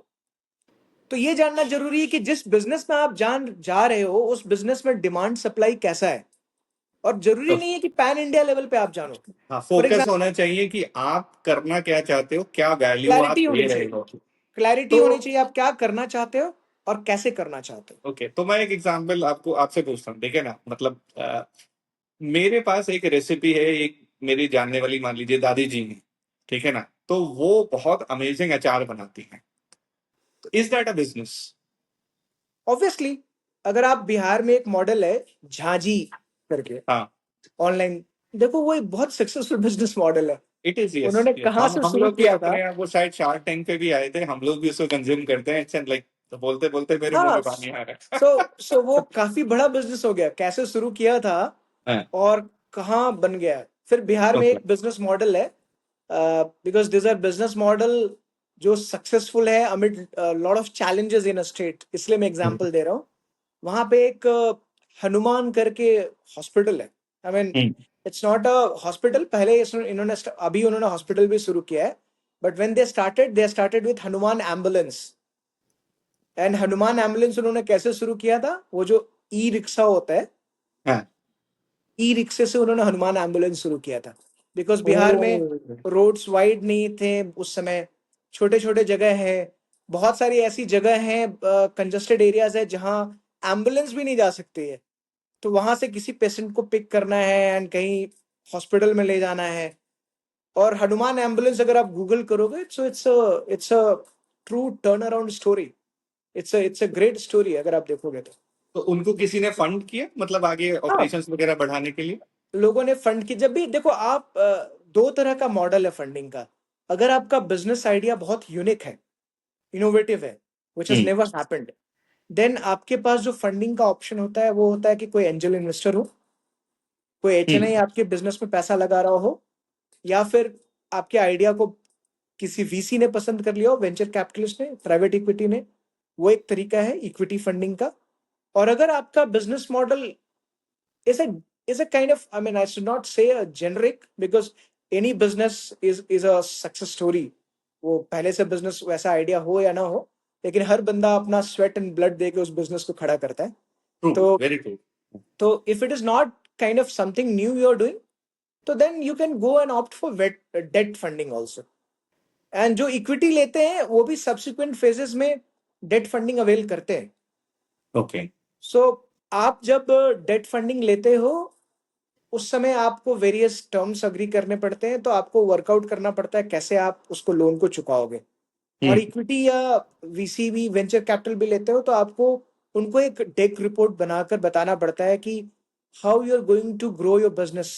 तो ये जानना जरूरी है कि जिस बिजनेस में आप जान जा रहे हो उस बिजनेस में डिमांड सप्लाई कैसा है। और जरूरी तो नहीं है कि पैन इंडिया लेवल पे आप जानो। हाँ, फॉर फोकस एग्जाम्पल होना चाहिए कि आप करना क्या चाहते हो, क्या वैल्यू क्लैरिटी आप होनी दे रहे चाहिए, हो। क्लैरिटी तो होनी चाहिए आप क्या करना चाहते हो और कैसे करना चाहते हो। ओके, तो मैं एक एग्जांपल आपको आपसे पूछता हूँ, ठीक है ना? मतलब मेरे पास एक रेसिपी है, एक मेरी जानने वाली, मान लीजिए दादी जी हैं, ठीक है ना? तो वो बहुत अमेजिंग अचार बनाती हैं। तो is that a business? Obviously, अगर आप बिहार में एक मॉडल है झांझी करके, हाँ। ऑनलाइन देखो, वो एक बहुत सक्सेसफुल बिजनेस मॉडल है। It is, yes. उन्होंने यस, कहाँ से हम शुरू लोग भी किया था? अपने यहाँ, वो शायद शार्क टैंक पे भी आए थे, हम लोग भी उसको कंज्यूम करते हैं। इट्स लाइक, तो बोलते बोलते मेरे मुंह हाँ, में पानी आ रहा सो है। सो वो काफी बड़ा बिजनेस हो गया, कैसे शुरू किया था हाँ। और कहाँ बन गया है। फिर बिहार में ओके। एक बिजनेस मॉडल है, because this are business model जो सक्सेसफुल है amid lot of challenges in a state, इसलिए मैं एग्जांपल दे रहा हूँ। वहां पे एक हनुमान करके हॉस्पिटल है। I mean it's not a hospital, पहले इन्होंने अभी उन्होंने हॉस्पिटल भी शुरू किया है, but when they started with Hanuman ambulance. And Hanuman ambulance उन्होंने कैसे शुरू किया था, वो जो ई रिक्शा होता है, हाँ। ई रिक्शे से उन्होंने हनुमान एम्बुलेंस शुरू किया था। बिकॉज ओ। बिहार में रोड्स वाइड नहीं थे उस समय, छोटे छोटे जगह है, बहुत सारी ऐसी जगह हैं, कंजस्टेड एरियाज है जहाँ एम्बुलेंस भी नहीं जा सकती है। तो वहां से किसी पेशेंट को पिक करना है एंड कहीं हॉस्पिटल में ले जाना है। और हनुमान एम्बुलेंस अगर आप गूगल करोगे, so it's a true turn around story. It's a great story अगर आप देखोगे तो। तो उनको किसी ने फंड किया, मतलब आगे हाँ, ऑपरेशंस वगैरह बढ़ाने के लिए? लोगों ने फंड की। जब भी देखो आप, दो तरह का मॉडल है फंडिंग का। अगर आपका बिजनेस आइडिया बहुत यूनिक है, इनोवेटिव है, which has hmm. Never happened, then आपके पास जो फंडिंग का ऑप्शन होता है वो होता है कि कोई एंजल इन्वेस्टर हो, कोई एचएनआई हम्म। आपके बिजनेस में पैसा लगा रहा हो, या फिर आपके आइडिया को किसी वीसी ने पसंद कर लिया हो, वेंचर कैपिटलिस्ट ने, प्राइवेट इक्विटी ने। वो एक तरीका है इक्विटी फंडिंग का। और अगर आपका business model is a is a kind of, I mean, I should not say a generic, because any business is a success story। वो पहले से बिजनेस वैसा आइडिया हो या ना हो, लेकिन हर बंदा अपना स्वेट एंड ब्लड दे के उस बिजनेस को खड़ा करता है। ट्रू, तो वेरी ट्रू। तो if it is not kind of something new you are doing, तो then you can go and opt for debt funding also. And जो इक्विटी लेते हैं वो भी सब्सिक्वेंट फेजेस में डेट फंडिंग अवेल करते हैं। ओके। सो आप जब डेट फंडिंग लेते हो, उस समय आपको वेरियस टर्म्स अग्री करने पड़ते हैं, तो आपको वर्कआउट करना पड़ता है कैसे आप उसको लोन को चुकाओगे। और हम्म। इक्विटी या वीसी भी, वेंचर कैपिटल भी लेते हो, तो आपको उनको एक डेक रिपोर्ट बनाकर बताना पड़ता है कि how you are going to grow your business.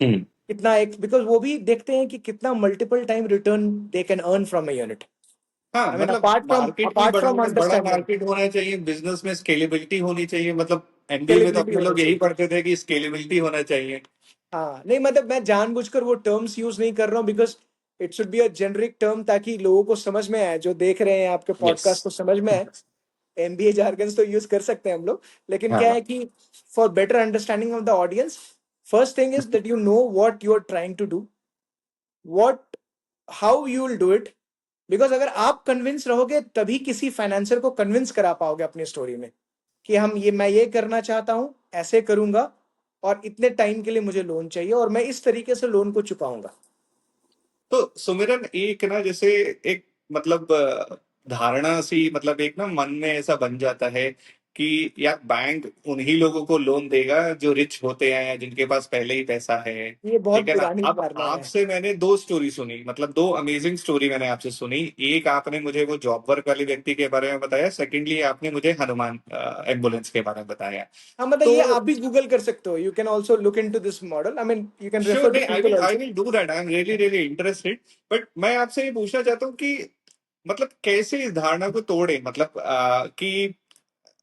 Hmm. कितना एक, बिकॉज वो भी देखते हैं कि कितना multiple time return they can earn from a unit. हाँ, आई मीन मतलब मार्केट भी अपार्ट बड़ा फ्रॉम बड़ा अंडरस्टैंडिंग, मार्केट होना चाहिए, बिजनेस में स्केलेबिलिटी होनी चाहिए। मतलब एमबीए में तो स्केलेबिलिटी अपने होनी लोग यही चाहिए। पढ़ते थे कि स्केलेबिलिटी होना चाहिए। हाँ, नहीं मतलब मैं जानबूझकर वो टर्म्स यूज नहीं कर रहा हूँ, because it should be a generic term ताकि लोगों को समझ में आए, जो देख रहे हैं आपके यस। पॉडकास्ट को समझ में आए। एमबीए जार्गन्स तो यूज कर सकते हैं हम लोग, लेकिन क्या हाँ। है कि for better understanding of the audience, first thing is that you know what you are trying to do, what how you will do it. Because अगर आप कन्विंस रहोगे तभी किसी फाइनेंसर को कन्विंस करा पाओगे अपनी स्टोरी में कि मैं ये करना चाहता हूं, ऐसे करूंगा, और इतने टाइम के लिए मुझे लोन चाहिए और मैं इस तरीके से लोन को चुकाऊंगा। तो सुमिरन, एक ना जैसे एक मतलब धारणा सी, मतलब एक ना मन में ऐसा बन जाता है कि यार बैंक उन्हीं लोगों को लोन देगा जो रिच होते हैं या जिनके पास पहले ही पैसा है। ये ठीक बहुत है ना। पुरानी अब धारणा है। आपसे मैंने दो स्टोरी सुनी, मतलब दो अमेजिंग स्टोरी मैंने आपसे सुनी। एक आपने मुझे वो जॉब वर्क वाले व्यक्ति के बारे में बताया, सेकेंडली आपने मुझे हनुमान एम्बुलेंस के बारे में बताया। हाँ, मतलब ये तो आप भी गूगल कर सकते हो, you can also look into this model, I mean you can sure, refer to नहीं, people I also. Will do that, I am really really interested. But मैं आपसे ये पूछना चाहता हूँ कि मतलब कैसे इस धारणा को तोड़े, मतलब कि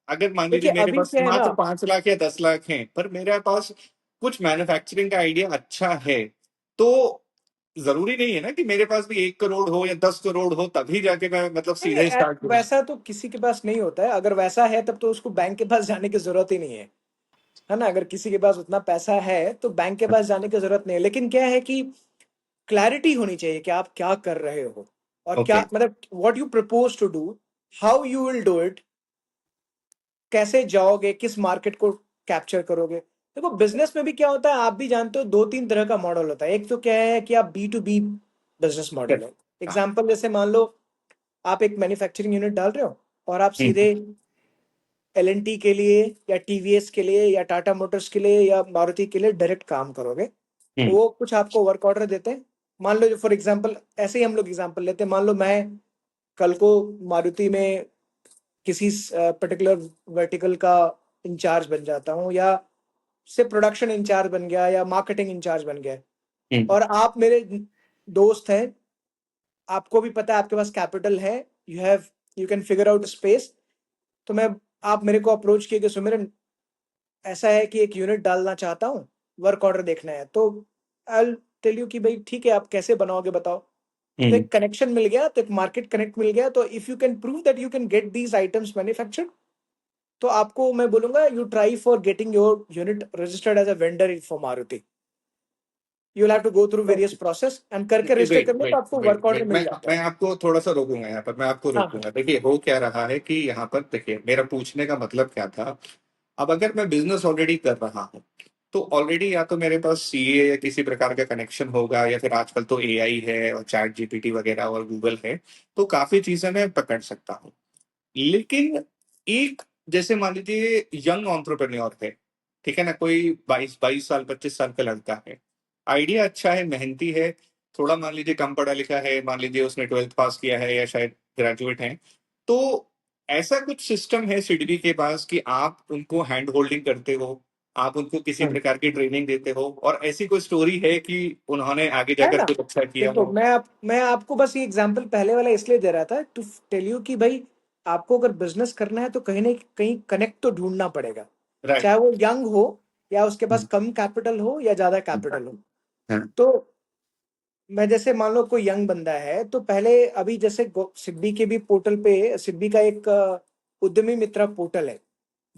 अगर मान लीजिए देखिए मेरे अभी पास क्या है ना, मात्र 5 लाख या 10 लाख हैं, पर मेरे पास कुछ मैन्युफैक्चरिंग का आइडिया अच्छा है, तो जरूरी नहीं है ना कि मेरे पास भी 1 करोड़ हो या 10 करोड़ हो तभी जाके मैं मतलब नहीं सीधे स्टार्ट करूँ। वैसा तो किसी के पास नहीं होता है। अगर वैसा है तब तो उसको बैंक के पास जाने की जरूरत ही नहीं है ना। अगर किसी के पास उतना पैसा है तो बैंक के पास जाने की जरूरत नहीं है। लेकिन क्या है कि क्लैरिटी होनी चाहिए कि आप क्या कर रहे हो और क्या, ओके। मतलब what you propose to do, how you will do it, कैसे जाओगे, किस मार्केट को कैप्चर करोगे। देखो बिजनेस में भी क्या होता है, आप भी जानते हो, दो तीन तरह का मॉडल होता है। एक तो क्या है कि आप B to B business model है। एग्जाम्पल जैसे मान लो आप एक मैन्युफैक्चरिंग यूनिट डाल रहे हो और आप सीधे एल के लिए या टीवीएस के लिए या टाटा मोटर्स के लिए या मारुति के लिए डायरेक्ट काम करोगे। वो कुछ आपको वर्क ऑर्डर देते हैं। मान लो, जो फॉर एग्जांपल ऐसे ही हम लोग एग्जांपल लेते हैं, मान लो मैं कल को मारुति में किसी पर्टिकुलर वर्टिकल का इंचार्ज बन जाता हूँ, या से प्रोडक्शन इंचार्ज बन गया या मार्केटिंग इंचार्ज बन गया, और आप मेरे दोस्त हैं, आपको भी पता है आपके पास कैपिटल है, you can figure out space. तो मैं आप मेरे को अप्रोच किए कि सुमिरन ऐसा है कि एक यूनिट डालना चाहता हूँ, वर्क ऑर्डर देखना है। तो आई टेल यू कि भाई ठीक है, आप कैसे बनाओगे बताओ। तो एक कनेक्शन मिल गया, तो एक मार्केट कनेक्ट मिल गया। तो if you can prove that you can get these items manufactured, तो आपको मैं बोलूंगा you try for getting your unit registered as a vendor for Maruti. You will have to go through various process and करके रजिस्टर वेट करने तो वेट आपको वेट वर्क ऑर्डर वेट मिल जाता मैं है। आपको थोड़ा सा रोकूंगा यहाँ पर, मैं आपको हाँ हाँ। रोकूंगा। देखिए हो क्या रहा है कि यहाँ पर देखिए मेरा पूछने का मतलब क्या था। अब अगर मैं बिजनेस ऑलरेडी कर रहा हूँ, तो ऑलरेडी या तो मेरे पास सीए या किसी प्रकार का कनेक्शन होगा, या फिर आजकल तो एआई है और चैट जीपीटी वगैरह और गूगल है, तो काफी चीजें मैं पकड़ सकता हूँ। लेकिन एक, जैसे मान लीजिए यंग एंटरप्रेन्योर है, ठीक है ना, कोई 22 22 साल 25 साल का लड़का है, आइडिया अच्छा है, मेहनती है, थोड़ा मान लीजिए कम पढ़ा लिखा है, मान लीजिए उसने 12th पास किया है या शायद ग्रेजुएट है, तो ऐसा कुछ सिस्टम है सिडबी के पास कि आप उनको हैंड होल्डिंग करते हो, आप उनको किसी हाँ। प्रकार की ट्रेनिंग देते हो, और ऐसी कोई स्टोरी है कि उन्होंने आगे है जाकर ना। कुछ अच्छा किया देखो हो? मैं आपको बस ये एग्जांपल पहले वाला इसलिए दे रहा था टू टेल यू कि भाई आपको अगर बिजनेस करना है तो कहीं ना कहीं कनेक्ट तो ढूंढना पड़ेगा। राइट। चाहे वो यंग हो या उसके पास कम कैपिटल हो या ज्यादा कैपिटल हो। तो मैं जैसे मान लो कोई यंग बंदा है, तो पहले अभी जैसे सिड्बी के भी पोर्टल पे, सिड्बी का एक उद्यमी मित्र पोर्टल है,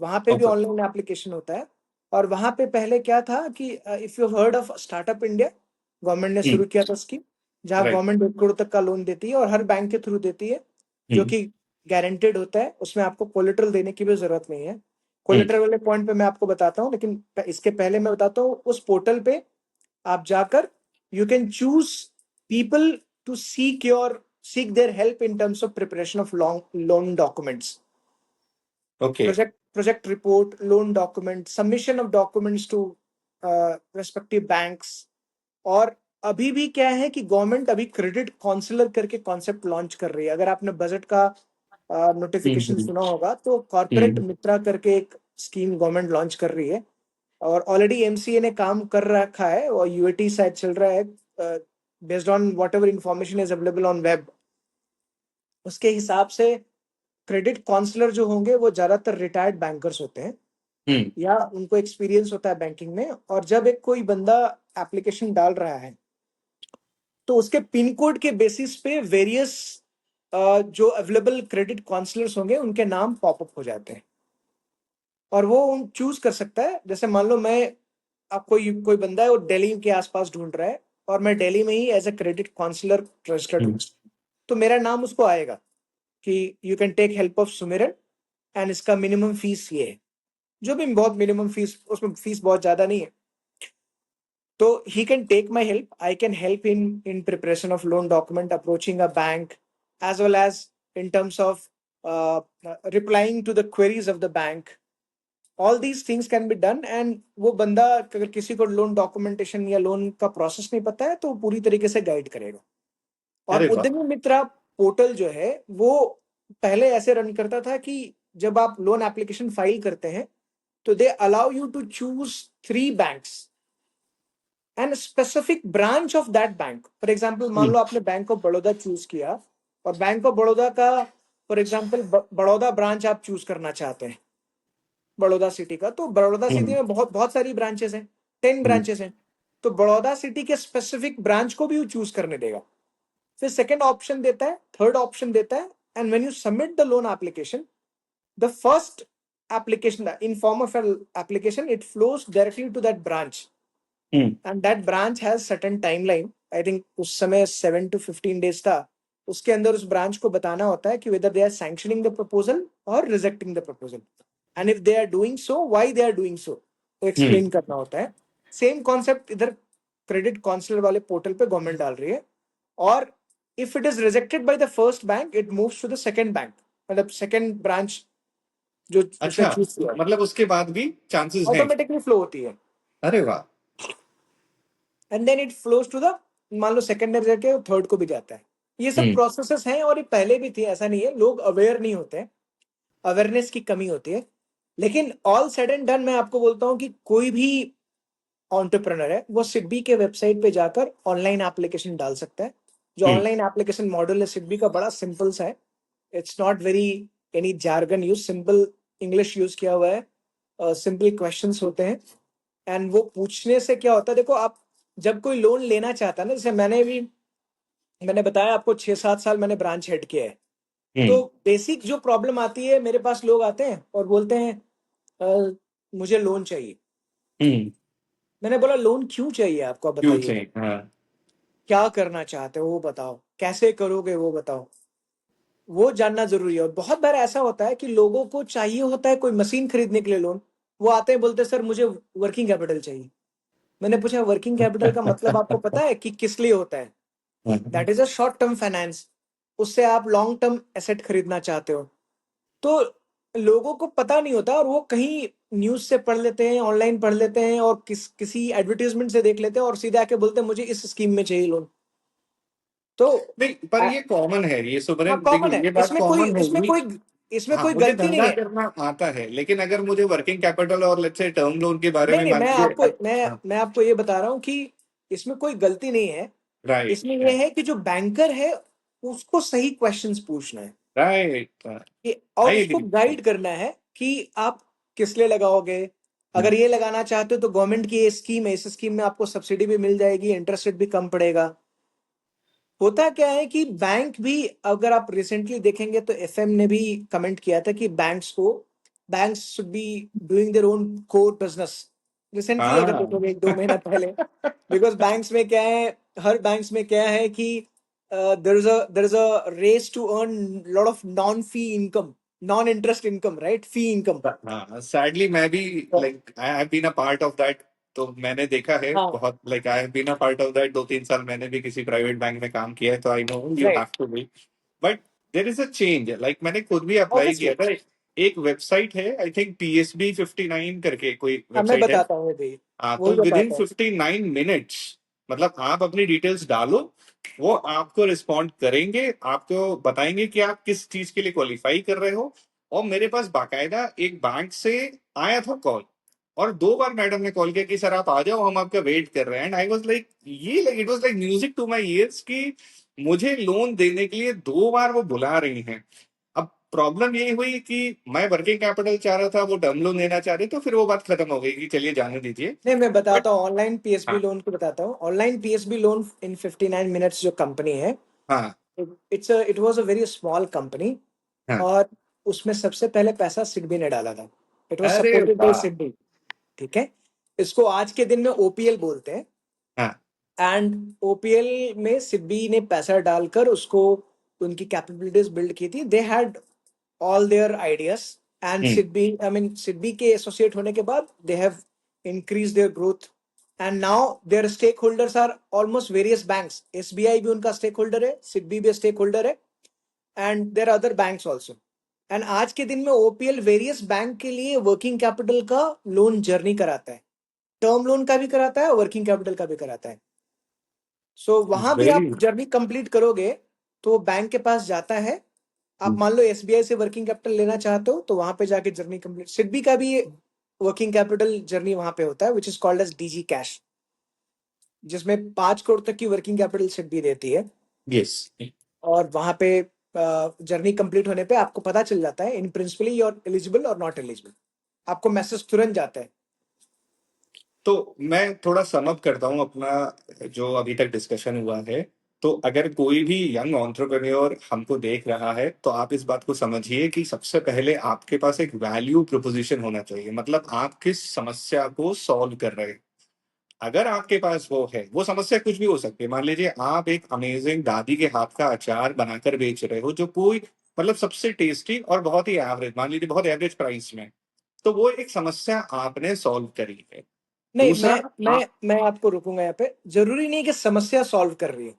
वहां पे भी ओके। ऑनलाइन एप्लीकेशन होता है। और वहां पे पहले क्या था कि if you heard of startup India, government ने शुरू किया था स्कीम, जहाँ राइट। गवर्नमेंट 1 करोड़ तक का लोन देती है और हर बैंक के थ्रू देती है, जो कि गारंटेड होता है। उसमें आपको कोलेटरल देने की भी जरूरत नहीं है। कोलेटरल वाले पॉइंट पे मैं आपको बताता हूँ, लेकिन इसके पहले मैं बताता हूँ उस पोर्टल पे आप जाकर you can choose people to seek their help in terms of preparation of long loan documents, okay. project report, loan document, submission of documents to respective banks। और अभी भी क्या है कि गवर्नमेंट अभी क्रेडिट काउंसलर करके कॉन्सेप्ट लॉन्च कर रही है। अगर आपने बजट का नोटिफिकेशन सुना होगा तो कॉर्पोरेट मित्रा करके एक स्कीम गवर्नमेंट लॉन्च कर रही है। और ऑलरेडी एमसीए ने काम कर रखा है और यूएटी शायद चल रहा है, based on what ever information is available on web. उसके हिसाब से क्रेडिट काउंसलर जो होंगे वो ज्यादातर रिटायर्ड बैंकर्स होते हैं या उनको एक्सपीरियंस होता है बैंकिंग में। और जब एक कोई बंदा एप्लीकेशन डाल रहा है तो उसके पिन कोड के बेसिस पे वेरियस जो अवेलेबल क्रेडिट काउंसलर्स होंगे उनके नाम पॉपअप हो जाते हैं, और वो चूज कर सकता है। जैसे मान लो मैं, आप कोई बंदा है वो दिल्ली के आसपास ढूंढ रहा है, और मैं दिल्ली में ही as a credit counsellor registered हूँ, तो मेरा नाम उसको आएगा कि you can take help of Sumiran, and इसका मिनिमम फीस ये है, जो भी बहुत मिनिमम फीस, उसमें फीस बहुत ज्यादा नहीं है। तो he can take my help. I can help in preparation of loan document, approaching a bank, as well as in terms of replying to the queries of the bank. All these things can be done, and वो बंदा अगर किसी को लोन डॉक्यूमेंटेशन या लोन का प्रोसेस नहीं पता है तो वो पूरी तरीके से गाइड करेगा। और अरे वाह। उद्यमी मित्रा पोर्टल जो है वो पहले ऐसे रन करता था कि जब आप लोन एप्लीकेशन फाइल करते हैं तो they allow you to choose 3 banks and specific branch of that bank. For example मान लो आपने बैंक ऑफ बड़ौदा चूज किया, और बैंक ऑफ बड़ौदा का फॉर एग्जाम्पल बड़ौदा ब्रांच आप चूज करना चाहते हैं बड़ौदा सिटी का, तो बड़ौदा सिटी में बहुत बहुत सारी ब्रांचेस हैं, 10 ब्रांचेस हैं, तो बड़ौदा सिटी के स्पेसिफिक ब्रांच को भी वो चूज करने देगा। फिर सेकेंड ऑप्शन देता है, थर्ड ऑप्शन देता है, and when you submit the loan application, the first application in form of an application, it flows directly to that branch, and that branch has certain timeline. I think उस समय 7 to 15 days था, उसके अंदर उस ब्रांच को बताना होता है कि whether they are sanctioning the proposal or rejecting the proposal, and if they are doing so, why they are doing so, तो explain करना होता है। सेम कॉन्सेप्ट इधर क्रेडिट काउंसलर वाले पोर्टल पे गवर्नमेंट डाल रही है। और if it is rejected by the first bank, it moves to the second bank, मतलब सेकंड ब्रांच जो उसने अच्छा, चूज किया, मतलब उसके बाद भी चांसेस हैं। ऑटोमेटिकली फ्लो होती है, अरे वाह। And then it flows to the, मान लो सेकंड जाके थर्ड को भी जाता है। ये सब हम्म प्रोसेसेस हैं, और ये पहले भी थी, ऐसा नहीं है, लोग अवेयर नहीं होते हैं, अवेयरनेस की कमी होती है। लेकिन ऑल सेड एंड डन मैं आपको बोलता हूँ कि कोई भी एंटरप्रेन्योर है वो सिडबी के वेबसाइट पे जाकर ऑनलाइन एप्लीकेशन डाल सकता है। जो हम्म ऑनलाइन एप्लीकेशन मॉडल है सिडबी का, बड़ा सिंपल सा है। It's not very any jargon use, simple English use किया हुआ है, सिंपल क्वेश्चंस होते हैं, एंड वो पूछने से क्या होता है, देखो आप जब कोई लोन लेना चाहता है ना, जैसे मैंने बताया आपको 6-7 साल मैंने ब्रांच हेड किया है, हम्म तो बेसिक जो प्रॉब्लम आती है, मेरे पास लोग आते हैं और बोलते हैं मुझे लोन चाहिए। हम्म मैंने बोला लोन क्यों चाहिए आपको, आप क्यों बताइए, चाहिए, हाँ। क्या करना चाहते हो वो बताओ, कैसे करोगे वो बताओ, वो जानना जरूरी है। और बहुत बार ऐसा होता है कि लोगों को चाहिए होता है कोई मशीन खरीदने के लिए लोन, वो आते हैं बोलते हैं सर मुझे वर्किंग कैपिटल चाहिए। मैंने पूछा वर्किंग कैपिटल का मतलब आपको पता है कि किस लिए होता है? That is a short term finance, उससे आप लॉन्ग टर्म एसेट खरीदना चाहते हो। तो लोगों को पता नहीं होता, और वो कहीं न्यूज से पढ़ लेते हैं, ऑनलाइन पढ़ लेते हैं, और किसी एडवर्टीजमेंट से देख लेते हैं, और सीधे आके बोलते हैं मुझे इस स्कीम में चाहिए लोन। तो नहीं, पर ये कॉमन है, ये हाँ सुबह कॉमन देखिए है, ये बात कॉमन होगी। इसमें हाँ, कोई मुझे गलती नहीं धंधा है। करना आता है, लेकिन अगर मुझे वर्किंग कैपिटल और लेट्स से टर्म लोन के बारे नहीं में नहीं, मान लीजिए हाँ, मैं आपको ये बता रहा हूँ कि इसमें कोई गलती नहीं है। राइट इसमें यह है कि जो बैंकर है उसको सही क्वेश्चंस पूछना है, राइट। और आई उसको एग्री। गाइड करना है कि आप किस लिए लगाओगे। अगर ये लगाना चाहते हो तो गवर्नमेंट की ये स्कीम है, इस स्कीम में आपको सब्सिडी भी मिल जाएगी, इंटरेस्ट रेट भी कम पड़ेगा। होता क्या है कि बैंक भी, अगर आप रिसेंटली देखेंगे तो एफएम ने भी कमेंट किया था कि banks should be doing their own core business. Recently अगर हाँ। देखोगे 2 महीना पहले, बिकॉज बैंक्स में क्या है, हर बैंक्स में क्या है कि there is a race to earn lot of non fee income, non interest income, right, fee income. हाँ, सैडली मैं भी like I have been a part of that. तो मैंने देखा है हाँ बहुत, like I have been a part of that. 2-3 साल मैंने भी किसी प्राइवेट बैंक में काम किया है, तो I know you have right, to be. But there is a change, like मैंने खुद भी अप्लाई किया ऑब्वियसली। था। एक वेबसाइट है, आई थिंक PSB 59 करके कोई अब मैं वेबसाइट है। बताता हूँ भाई, हाँ, तो वही विद इन बताता हूँ। 59 मिनट्स, मतलब आप अपनी डिटेल्स डालो, वो आपको रिस्पॉन्ड करेंगे, आपको बताएंगे कि आप किस चीज के लिए क्वालिफाई कर रहे हो। और मेरे पास बाकायदा एक बैंक से आया था कॉल, और 2 बार मैडम ने कॉल किया कि सर आप आ जाओ, हम आपका वेट कर रहे हैं। एंड आई वाज लाइक, ये like it was like music to my ears कि मुझे लोन देने के लिए 2 बार वो बुला रही हैं। अब प्रॉब्लम ये हुई कि मैं वर्किंग कैपिटल चाह रहा था, वो टर्म लोन लेना चाह रहे, तो फिर वो बात खत्म हो गई कि चलिए जाने दीजिए। नहीं, मैं बट बताता हूँ ऑनलाइन पीएसबी हाँ, लोन को बताता हूँ। Online PSB loan in 59 minutes जो कंपनी है, हाँ, it was a very small company. हाँ। और उसमें सबसे पहले पैसा सिडबी ने डाला था। इट वाज अरे सपोर्टेड बाय वाह। सिडबी। ठीक है। इसको आज के दिन में ओपीएल बोलते हैं। हाँ। एंड ओपीएल में सिडबी ने पैसा डालकर उसको उनकी कैपेबिलिटीज बिल्ड की थी। They had all their ideas. And hmm. SIDBI, I mean SIDBI के एसोसिएट होने के बाद they have increase their growth. And now their stake holders are almost various banks. SBI भी उनका स्टेक होल्डर है, सिडबी भी स्टेक होल्डर है, and their other banks also. And आज के दिन में ओपीएल वेरियस बैंक के लिए वर्किंग कैपिटल का लोन जर्नी कराता है। टर्म लोन का भी कराता है, वर्किंग कैपिटल का भी कराता है। सो वहां भी वेरी। आप जर्नी कंप्लीट करोगे तो वो बैंक के पास जाता है। आप मान लो एसबीआई से वर्किंग कैपिटल लेना चाहते हो तो वहां पे जाके जर्नी कंप्लीट। सिडबी का भी वर्किंग कैपिटल जर्नी वहां पे होता है, which is called as DG cash, जिसमें 5 करोड़ तक की वर्किंग कैपिटल सिडबी देती है। यस। और वहां पे जर्नी कंप्लीट होने पे आपको पता चल जाता है इन प्रिंसिपली यू आर एलिजिबल और नॉट एलिजिबल। आपको मैसेज तुरंत जाता है। तो मैं थोड़ा समअप करता हूँ अपना जो अभी तक डिस्कशन हुआ है। तो अगर कोई भी यंग एंटरप्रेन्योर हमको देख रहा है, तो आप इस बात को समझिए कि सबसे पहले आपके पास एक वैल्यू प्रोपोजिशन होना चाहिए। मतलब आप किस समस्या को सॉल्व कर रहे हैं। अगर आपके पास वो है, वो समस्या कुछ भी हो सकती है। मान लीजिए आप एक अमेजिंग दादी के हाथ का अचार बनाकर बेच रहे हो, जो कोई मतलब सबसे टेस्टी और बहुत ही एवरेज, मान लीजिए बहुत एवरेज प्राइस में, तो वो एक समस्या आपने सॉल्व करी है। नहीं, दूसरा, मैं आपको रुकूंगा यहाँ पे। जरूरी नहीं कि समस्या सॉल्व कर रही है।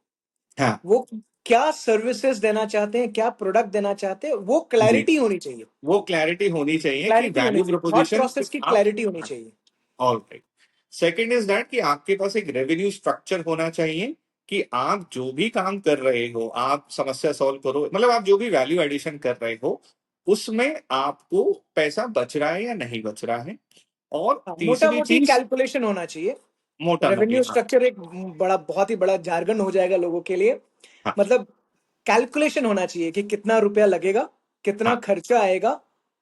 हाँ वो क्या सर्विसेज देना चाहते हैं, क्या प्रोडक्ट देना चाहते हैं, वो जी, क्लैरिटी होनी चाहिए। वो क्लैरिटी होनी चाहिए कि क्लैरिटी होनी वैल्यू चाहिए, थॉट प्रोपोजिशन प्रोसेस की आप। क्लैरिटी होनी चाहिए। All right. Second is that कि आपके पास एक रेवेन्यू स्ट्रक्चर होना चाहिए कि आप जो भी काम कर रहे हो, आप समस्या सॉल्व करो, मतलब आप जो भी वैल्यू एडिशन कर रहे हो, उसमें आपको पैसा बच रहा है या नहीं बच रहा है। और हाँ, मोटा तीसरी मोटी चीज, कैलकुलेशन होना चाहिए। मोटा मोटी, रेवेन्यू हाँ। स्ट्रक्चर एक बड़ा, बहुत ही बड़ा जार्गन हो जाएगा लोगों के लिए। हाँ। मतलब कैलकुलेशन होना चाहिए कि कितना रुपया लगेगा, कितना हाँ। खर्चा आएगा,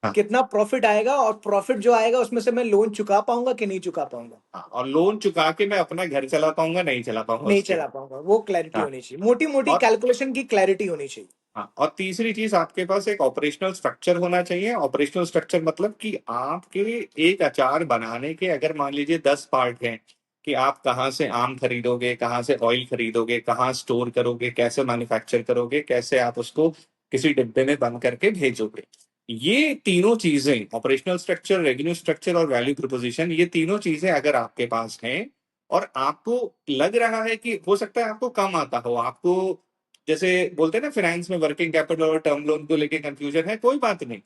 हाँ। कितना प्रॉफिट आएगा, और प्रॉफिट जो आएगा उसमें से मैं लोन चुका पाऊंगा कि नहीं चुका पाऊंगा। हाँ, और लोन चुका के मैं अपना घर चला पाऊंगा नहीं चला पाऊंगा नहीं उसके चला बाद। पाऊंगा, वो क्लैरिटी हाँ। होनी चाहिए। मोटी मोटी और कैलकुलेशन की क्लैरिटी होनी चाहिए। हाँ, और तीसरी चीज, आपके पास एक ऑपरेशनल स्ट्रक्चर होना चाहिए। ऑपरेशनल स्ट्रक्चर मतलब कि आपके एक अचार बनाने के अगर मान लीजिए 10 पार्ट हैं, कि आप कहाँ से आम खरीदोगे, कहाँ से ऑयल खरीदोगे, कहाँ स्टोर करोगे, कैसे मैन्युफैक्चर करोगे, कैसे आप उसको किसी डिब्बे में बंद करके भेजोगे। ये तीनों चीजें, ऑपरेशनल स्ट्रक्चर, रेवेन्यू स्ट्रक्चर और वैल्यू प्रोपोजिशन, ये तीनों चीजें अगर आपके पास हैं, और आपको लग रहा है कि हो सकता है आपको कम आता हो, आपको जैसे बोलते हैं ना फाइनेंस में वर्किंग कैपिटल और टर्म लोन को लेके कंफ्यूजन है, कोई बात नहीं।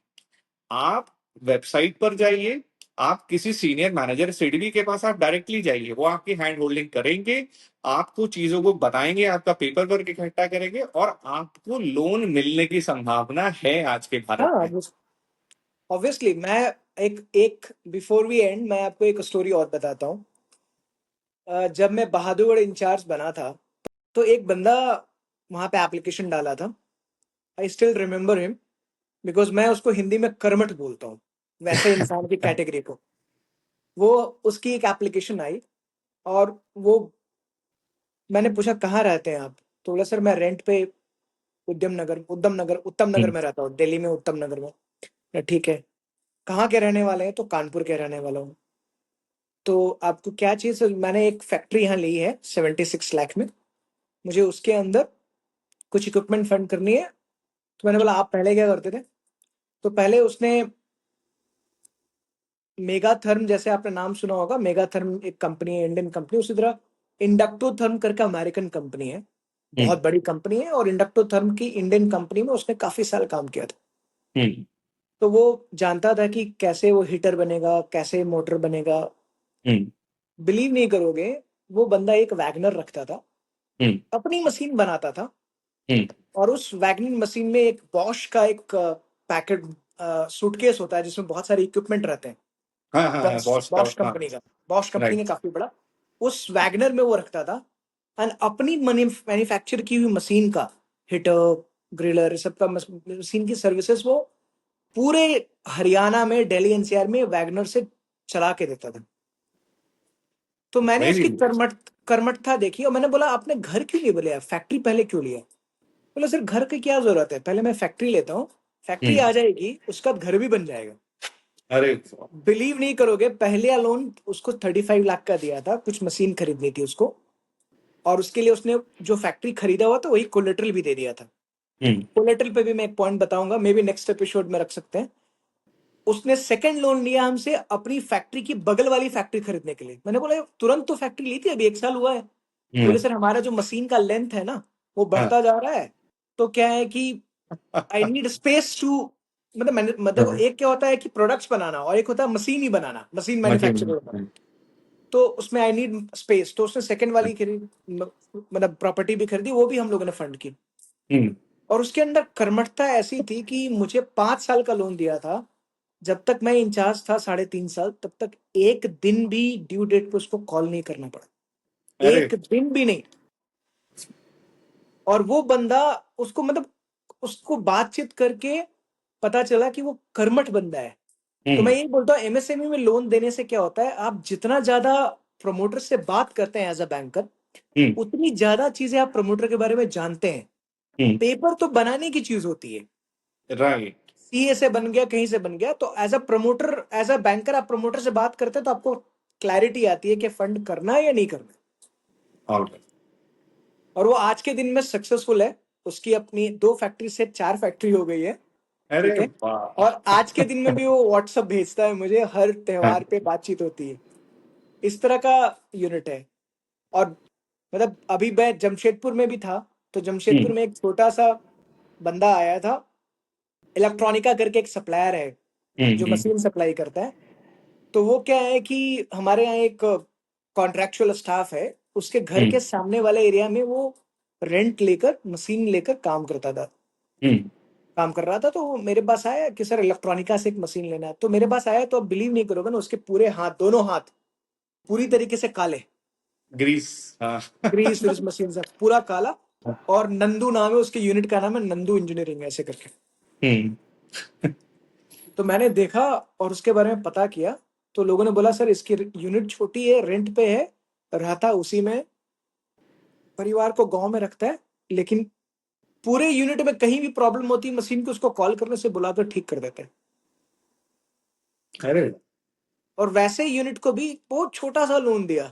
आप वेबसाइट पर जाइए, आप किसी सीनियर मैनेजर सिडबी के पास आप डायरेक्टली जाइए, वो आपकी हैंड होल्डिंग करेंगे, आपको चीजों को बताएंगे, आपका पेपर वर्क इकट्ठा करेंगे, और आपको लोन मिलने की संभावना है आज के भारत हाँ, में। ऑब्वियसली। मैं एक एक बिफोर वी एंड, मैं आपको एक स्टोरी और बताता हूँ। जब मैं बहादुरगढ़ इंचार्ज बना था तो एक बंदा वहां पे एप्लीकेशन डाला था। I still remember him, because मैं उसको हिंदी में कर्मठ बोलता हूँ, वैसे इंसान की कैटेगरी को। वो, उसकी एक एप्लीकेशन आई, और वो, मैंने पूछा कहाँ रहते हैं आप। तो बोला सर मैं रेंट पे उत्तम नगर हम्म। में रहता हूँ, दिल्ली में उत्तम नगर में। मैं, ठीक है, कहाँ के रहने वाले हैं? तो कानपुर के रहने वाला हूँ। तो आपको क्या चाहिए सर? मैंने एक फैक्ट्री यहाँ ली है 76 लाख में, मुझे उसके अंदर कुछ इक्विपमेंट फंड करनी है। तो मैंने बोला आप पहले क्या करते थे? तो पहले उसने मेगाथर्म, जैसे आपने नाम सुना होगा, मेगाथर्म एक कंपनी है, इंडियन कंपनी। उसी तरह इंडक्टोथर्म करके अमेरिकन कंपनी है, हम्म। बहुत बड़ी कंपनी है। और इंडक्टोथर्म की इंडियन कंपनी में उसने काफी साल काम किया था। हम्म। तो वो जानता था कि कैसे वो हीटर बनेगा, कैसे मोटर बनेगा। हम्म। बिलीव नहीं करोगे, वो बंदा एक वैगनर रखता था, हम्म। अपनी मशीन बनाता था। हम्म। और उस वैगनिंग मशीन में एक बॉश का एक पैकेट सूटकेस होता है जिसमें बहुत सारे इक्विपमेंट रहते हैं। हाँ, हाँ, हाँ, बॉश बॉस का, बॉश हाँ। कंपनी का, बॉश कंपनी राइट। का काफी बड़ा, उस वैगनर में वो रखता था। एंड अपनी मैन्युफैक्चर की हुई मशीन का हीटर, ग्रिलर, सबका मशीन की सर्विसेज वो पूरे हरियाणा में, दिल्ली एनसीआर में वैगनर से चला के देता था। तो मैंने वेरी उसकी कर्मठता देखी और मैंने बोला आपने घर क्यों नहीं लिया, फैक्ट्री पहले क्यों लिया? बोला सर घर की क्या जरूरत है, पहले मैं फैक्ट्री लेता हूँ, फैक्ट्री आ जाएगी उसका घर भी बन जाएगा। अरे बिलीव नहीं करोगे, पहले लोन उसको 35 लाख का दिया था, कुछ मशीन खरीदनी थी उसको, और उसके लिए उसने जो फैक्ट्री खरीदा हुआ था वही कोलेटरल भी दे दिया था। कोलेटरल पे भी मैं एक पॉइंट बताऊंगा, मे बी नेक्स्ट एपिसोड में रख सकते हैं। उसने सेकंड लोन लिया हमसे अपनी फैक्ट्री की बगल वाली फैक्ट्री खरीदने के लिए। मैंने बोला तुरंत तो फैक्ट्री ली थी, अभी 1 साल हुआ है। बोले सर हमारा जो मशीन का लेंथ है ना वो बढ़ता जा रहा है, तो क्या है कि आई नीड स्पेस टू, मतलब एक क्या होता है कि प्रोडक्ट्स बनाना और एक होता है मशीन ही बनाना, मशीन मैन्युफैक्चर होता है, तो उसमें आई नीड स्पेस। तो उसने सेकंड वाली खरीद, मतलब प्रॉपर्टी भी खरीदी, वो भी हम लोगों ने फंड की। और उसके अंदर कर्मठता ऐसी थी कि मुझे 5 साल का लोन दिया था, जब तक मैं इंचार्ज था 3.5 साल, तब तक एक दिन भी ड्यू डेट पे उसको कॉल नहीं करना पड़ा, अरे एक दिन भी नहीं। और वो बंदा, उसको मतलब उसको बातचीत करके पता चला कि वो कर्मठ बंदा है। तो मैं यही बोलता हूँ एमएसएमई में लोन देने से क्या होता है, आप जितना ज्यादा प्रमोटर से बात करते हैं एज अ बैंकर, उतनी ज्यादा चीजें आप प्रमोटर के बारे में जानते हैं। पेपर तो बनाने की चीज होती है, राइट। सीए से बन गया, कहीं से बन गया, तो as a promoter, as a banker आप प्रमोटर से बात करते हैं तो आपको क्लैरिटी आती है कि फंड करना है या नहीं करना। और वो आज के दिन में सक्सेसफुल है, उसकी अपनी 2 फैक्ट्री से 4 फैक्ट्री हो गई है, अरे ठीक है। वाह। और आज के दिन में भी वो व्हाट्सअप भेजता है मुझे, हर त्योहार पे बातचीत होती है। इस तरह का यूनिट है। और मतलब अभी मैं जमशेदपुर में भी था, तो जमशेदपुर में एक छोटा सा बंदा आया था, इलेक्ट्रॉनिका करके एक सप्लायर है जो मशीन सप्लाई करता है। तो वो क्या है कि हमारे यहाँ एक कॉन्ट्रेक्चुअल स्टाफ है, उसके घर के सामने वाले एरिया में वो रेंट लेकर मशीन लेकर काम करता था, काम कर रहा था। तो वो मेरे पास आया कि सर इलेक्ट्रॉनिका से एक मशीन लेना है। तो मेरे पास आया तो अब बिलीव नहीं करोगे ना, उसके पूरे हाथ, दोनों हाथ पूरी तरीके से काले, ग्रीस। हाँ। ग्रीस उस मशीन से पूरा काला। और नंदू नाम है उसके, यूनिट का नाम है नंदू इंजीनियरिंग ऐसे करके। तो मैंने देखा और उसके बारे में पता किया, तो लोगों ने बोला सर इसकी यूनिट छोटी है, रेंट पे है, रहता उसी में, परिवार को गांव में रखता है, लेकिन पूरे यूनिट में कहीं भी प्रॉब्लम होती है मशीन को, उसको कॉल करने से बुलाकर ठीक कर देते हैं। अरे और वैसे यूनिट को भी बहुत छोटा सा लोन दिया,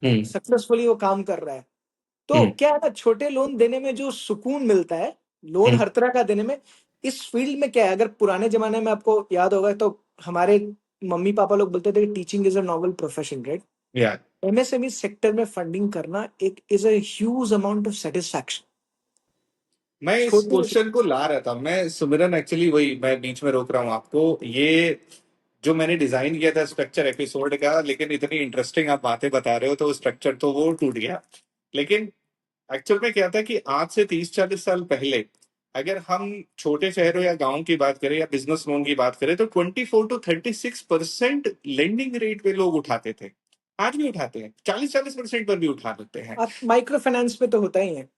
सक्सेसफुली वो काम कर रहा है। तो क्या है ना, छोटे लोन देने में जो सुकून मिलता है, लोन हर तरह का देने में, इस फील्ड में क्या है, अगर पुराने जमाने में आपको याद होगा तो हमारे मम्मी पापा लोग बोलते थे कि teaching is a noble profession, right. यार, एमएसएमई सेक्टर में फंडिंग करना एक is a huge amount of satisfaction. मैं इस छोटे, क्वेश्चन को ला रहा था, मैं सुमिरन एक्चुअली वही, मैं बीच में रोक रहा हूँ आपको। ये जो मैंने डिजाइन किया था स्ट्रक्चर एपिसोड का, लेकिन इतनी इंटरेस्टिंग आप बातें बता रहे हो तो स्ट्रक्चर तो वो टूट गया। लेकिन एक्चुअल में क्या था कि आज से 30-40 साल पहले अगर हम छोटे शहरों या गांव की बात करें या बिजनेस लोन की बात करें, तो 24 to 36% लेंडिंग रेट पे लोग उठाते थे। आज भी उठाते हैं, 40-40% पर भी उठा देते हैं। माइक्रो फाइनेंस में तो होता ही है।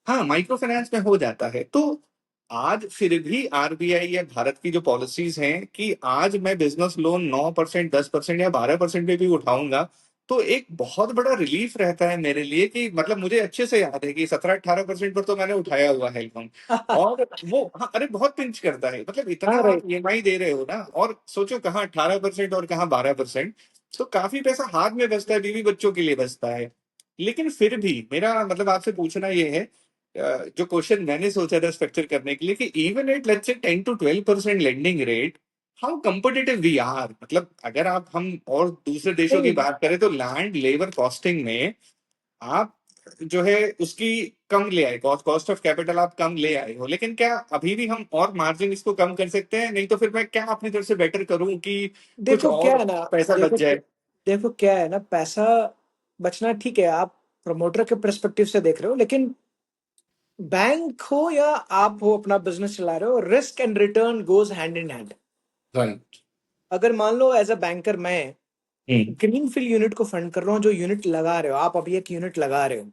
हाँ, माइक्रो फाइनेंस में हो जाता है। तो आज फिर भी आरबीआई या भारत की जो पॉलिसीज हैं कि आज मैं बिजनेस लोन 9%, 10% या 12% पे भी उठाऊंगा, तो एक बहुत बड़ा रिलीफ रहता है मेरे लिए कि मतलब मुझे अच्छे से याद है कि 17-18% पर तो मैंने उठाया हुआ है लोन। और वो, हाँ, अरे बहुत पिंच करता है, मतलब इतना हाँ आप राइट। ईएमआई दे रहे हो ना, और सोचो कहाँ 18% और कहाँ 12%, तो काफी पैसा हाथ में बचता है, बीवी बच्चों के लिए बचता है। लेकिन फिर भी मेरा मतलब आपसे पूछना ये है, जो क्वेश्चन मैंने सोचा था स्ट्रक्चर करने के लिए, कि even at let's say 10 to 12% lending rate, how competitive we are. मतलब अगर आप हम और दूसरे देशों की नहीं, बात करें तो लैंड लेबर कॉस्टिंग में आप जो है उसकी कम ले आए, कॉस्ट ऑफ कैपिटल आप कम ले आए हो, लेकिन क्या अभी भी हम और मार्जिन इसको कम कर सकते हैं? नहीं तो फिर मैं क्या अपनी तरफ से बेटर करूं कि कुछ देखो क्या और है ना, पैसा बच देखो जाए? देखो क्या है ना, पैसा बचना ठीक है, आप प्रमोटर के पर्सपेक्टिव से देख रहे हो, लेकिन बैंक हो या आप हो अपना बिजनेस चला रहे हो, risk and return goes hand in hand. Right. अगर मान लो एज अ बैंकर मैं ग्रीन फील्ड यूनिट को फंड कर रहा हूँ, जो यूनिट लगा रहे हो आप, अभी एक यूनिट लगा रहे हो,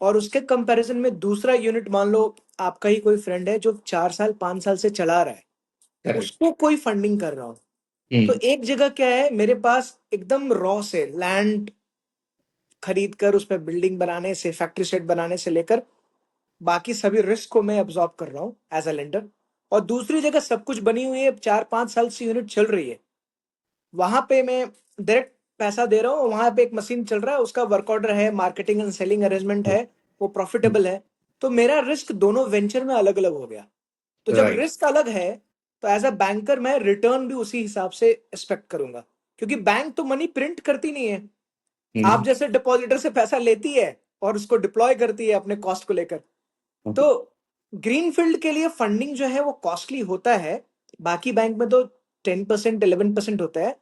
और उसके कंपैरिजन में दूसरा यूनिट मान लो आपका ही कोई फ्रेंड है जो 4 साल 5 साल से चला रहा है, करेक्ट। उसको कोई फंडिंग कर रहा हो, तो एक जगह क्या है, मेरे पास एकदम रॉ से लैंड खरीद कर उस पर बिल्डिंग बनाने से, फैक्ट्री सेट बनाने से लेकर बाकी सभी रिस्क को मैं अब्सॉर्ब कर रहा हूँ एज अ लेंडर। और दूसरी जगह सब कुछ बनी हुई है, 4 5 साल से यूनिट चल रही है, वहां पे मैं डायरेक्ट पैसा दे रहा हूँ, वहां पे एक मशीन चल रहा है, उसका वर्क ऑर्डर है, मार्केटिंग एंड सेलिंग अरेंजमेंट है, वो प्रॉफिटेबल है। तो मेरा रिस्क दोनों वेंचर में अलग अलग हो गया। तो जब राइट। रिस्क अलग है, तो एज अ बैंकर मैं रिटर्न भी उसी हिसाब से एक्सपेक्ट करूंगा, क्योंकि बैंक तो मनी प्रिंट करती नहीं है, आप जैसे डिपॉजिटर से पैसा लेती है और उसको डिप्लॉय करती है अपने कॉस्ट को लेकर। तो ग्रीनफील्ड के लिए फंडिंग जो है वो कॉस्टली होता है, बाकी बैंक में तो 10% 11% होता है।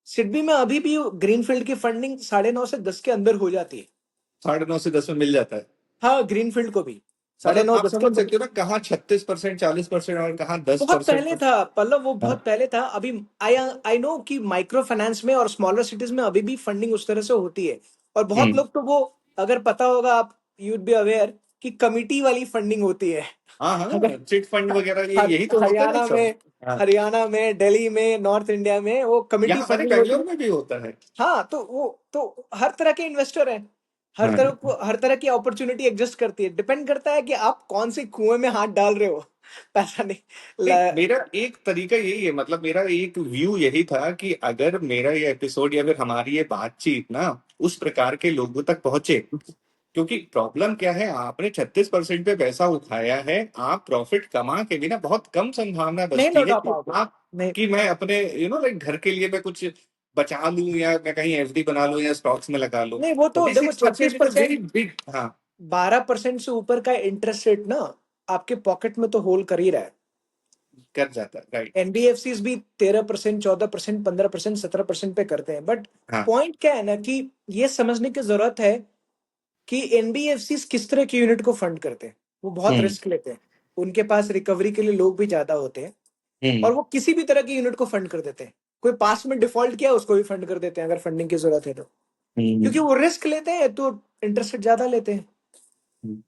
सिडबी में अभी भी ग्रीनफील्ड की फंडिंग 9.5 से 10 के अंदर हो जाती है। 9.5 से 10 में मिल जाता है। हाँ, ग्रीनफील्ड को भी साढ़े मतलब नौ आप दस के समझ अंदर। सकते हो ना, कहाँ 36% 40% और कहाँ दस बहुत परसेंट पहले था पल्लव, वो बहुत पहले था। अभी आई आई नो कि माइक्रो फाइनेंस में और स्मॉलर सिटीज में अभी भी फंडिंग उस तरह से होती है। और बहुत हम्म। लोग तो वो, अगर पता होगा आप, यूड बी अवेयर कि कमिटी वाली फंडिंग होती है। हाँ हाँ, अगर चिट फंड वगैरह ये यही तो होता है ना हरियाणा सब। में, हाँ। हरियाणा में, दिल्ली में, नॉर्थ इंडिया में वो कमिटी यहाँ अरे फंडिंग होती बेंगलोर है। में भी होता है। हाँ, तो वो तो हर तरह के इन्वेस्टर हैं, हाँ। हर तरह की अपॉर्चुनिटी एग्जिस्ट करती है। डिपेंड करता है कि आप कौन से कुएं में हाथ डाल रहे हो। पैसा नहीं नहीं, ला, मेरा एक तरीका यही है, मतलब मेरा एक व्यू यही था कि अगर मेरा ये एपिसोड या फिर हमारी ये बातचीत ना उस प्रकार के लोगों तक पहुंचे, क्योंकि प्रॉब्लम क्या है, आपने 36% पे पैसा उठाया है, आप प्रॉफिट कमा के भी ना बहुत कम संभावना नहीं बचती है लौटा कि पाओगे। आप नहीं, कि मैं अपने लाइक घर के लिए मैं कुछ बचा लूं या मैं कहीं एफडी बना लूं या स्टॉक्स में लगा लूं। नहीं, वो तो थर्टी देखो, सिक्स छत्तीस percent is a very percent big. हाँ। 12% से ऊपर का इंटरेस्ट रेट ना आपके पॉकेट में तो होल्ड कर ही रहा है। कर जाता है, राइट। एनबीएफसी भी 13% 14% 15% 17% पे करते हैं। बट हाँ। पॉइंट क्या है ना, कि ये समझने की जरूरत है कि एनबीएफसी किस तरह के यूनिट को फंड करते हैं। वो बहुत हम्म। रिस्क लेते हैं, उनके पास रिकवरी के लिए लोग भी ज्यादा होते हैं, हम्म। और वो किसी भी तरह की यूनिट को फंड कर देते हैं। कोई पास में डिफॉल्ट किया उसको भी फंड कर देते हैं अगर फंडिंग की जरूरत है तो, क्योंकि हम्म। वो रिस्क लेते हैं तो इंटरेस्ट रेट ज्यादा लेते हैं। हम्म।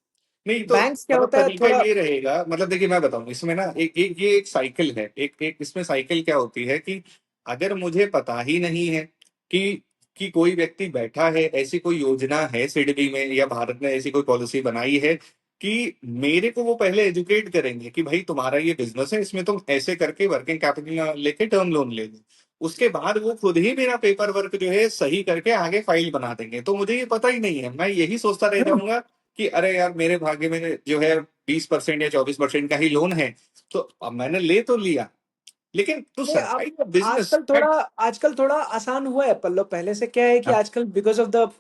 नहीं तो बैंक्स क्या मतलब होता है तरीका थोड़ा। ये रहेगा, मतलब देखिए मैं बताऊं इसमें ना एक एक ये एक साइकिल है, एक एक इसमें साइकिल क्या होती है कि अगर मुझे पता ही नहीं है कि कोई व्यक्ति बैठा है, ऐसी कोई योजना है सिडबी में या भारत ने ऐसी कोई पॉलिसी बनाई है कि मेरे को वो पहले एजुकेट करेंगे कि भाई तुम्हारा ये बिजनेस है, इसमें तुम ऐसे करके वर्किंग कैपिटल लेके टर्म लोन ले लो, उसके बाद वो खुद ही मेरा पेपर वर्क जो है सही करके आगे फाइल बना देंगे, तो मुझे ये पता ही नहीं है, मैं यही सोचता रह जाऊंगा कि अरे यार मेरे भाग्य में जो है 20% या 24% का ही लोन है, तो अब मैंने ले तो लिया, लेकिन टू नहीं, अब सरवाइव बिजनेस आजकल थोड़ा आसान हुआ है पल्लव। पहले से क्या है कि हाँ। आजकल because of the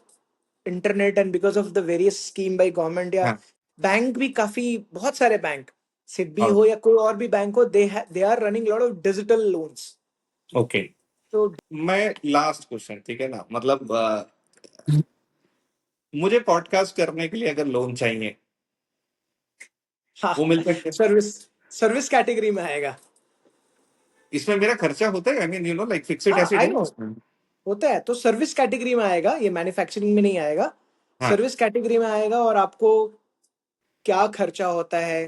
internet and because of the various scheme by government, या हाँ। बैंक भी काफी, बहुत सारे बैंक, सिडबी और हो या कोई और भी बैंक हो, they are running lot of digital loans. Okay, तो मैं लास्ट क्वेश्चन, ठीक है ना, मतलब मुझे पॉडकास्ट करने के लिए अगर लोन चाहिए हाँ, वो मिल सकते हैं? सर्विस सर्विस कैटेगरी में आएगा। इसमें मेरा खर्चा होता है, आई मीन लाइक फिक्स्ड हाँ, एसिड आई है नो, इसमें? होता है तो सर्विस कैटेगरी में आएगा, ये मैन्युफैक्चरिंग में नहीं आएगा। हाँ। सर्विस कैटेगरी में आएगा, और आपको क्या खर्चा होता है,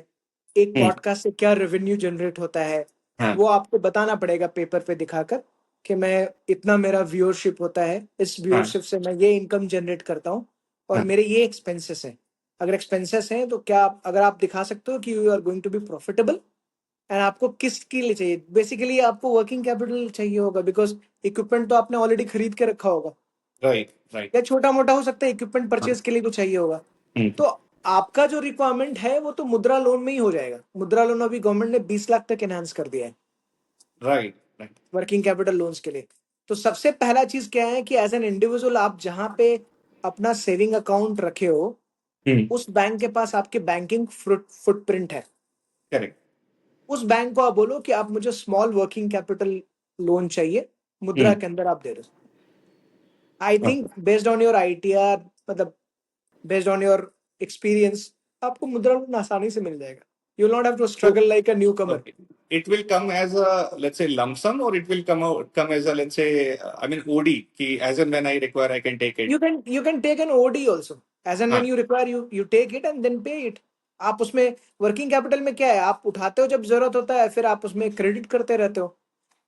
एक हम्म। पॉडकास्ट से क्या रेवेन्यू जनरेट होता है, हाँ। वो आपको बताना पड़ेगा पेपर पे दिखाकर कि मैं इतना, मेरा व्यूअरशिप होता है, इस हाँ। व्यूअरशिप से मैं ये इनकम जनरेट करता हूँ, और हाँ। मेरे ये एक्सपेंसेस हैं। अगर एक्सपेंसेस हैं तो क्या अगर आप दिखा सकते हो कि you are going to be profitable, and आपको किसके लिए चाहिए, बेसिकली आपको वर्किंग कैपिटल चाहिए होगा, बिकॉज इक्विपमेंट तो आपने ऑलरेडी खरीद के रखा होगा, राइट राइट। या छोटा मोटा हो सकता है, इक्विपमेंट हाँ। परचेज के लिए भी चाहिए होगा। हम्म। तो आपका जो रिक्वायरमेंट है वो तो मुद्रा लोन में ही हो जाएगा। मुद्रा लोन अभी गवर्नमेंट ने 20 लाख तक एनहांस कर दिया है right right. Working capital loans के लिए। तो सबसे पहला चीज क्या है कि एज एन इंडिविजुअल आप जहां पे अपना सेविंग अकाउंट रखे हो, हम्म। उस बैंक के पास आपके बैंकिंग फुटप्रिंट है। करेक्ट। उस बैंक को आप बोलो कि आप मुझे स्मॉल वर्किंग कैपिटल लोन चाहिए, मुद्रा हम्म। के अंदर आप दे रहे हो। I think based on your ITR, मतलब बेस्ड ऑन योर एक्सपीरियंस, आपको मुद्रा लोन आसानी से मिल जाएगा। You will not have to So, struggle like a newcomer. okay. It will come as a, let's say, lump sum, or it will come as a, let's say, I mean, OD, ki as and when I require, I can take it. You can take an OD also, as and when हाँ। you require, you take it and then pay it. आप उसमें वर्किंग कैपिटल में क्या है, आप उठाते हो जब जरूरत होता है, फिर आप उसमें क्रेडिट करते रहते हो।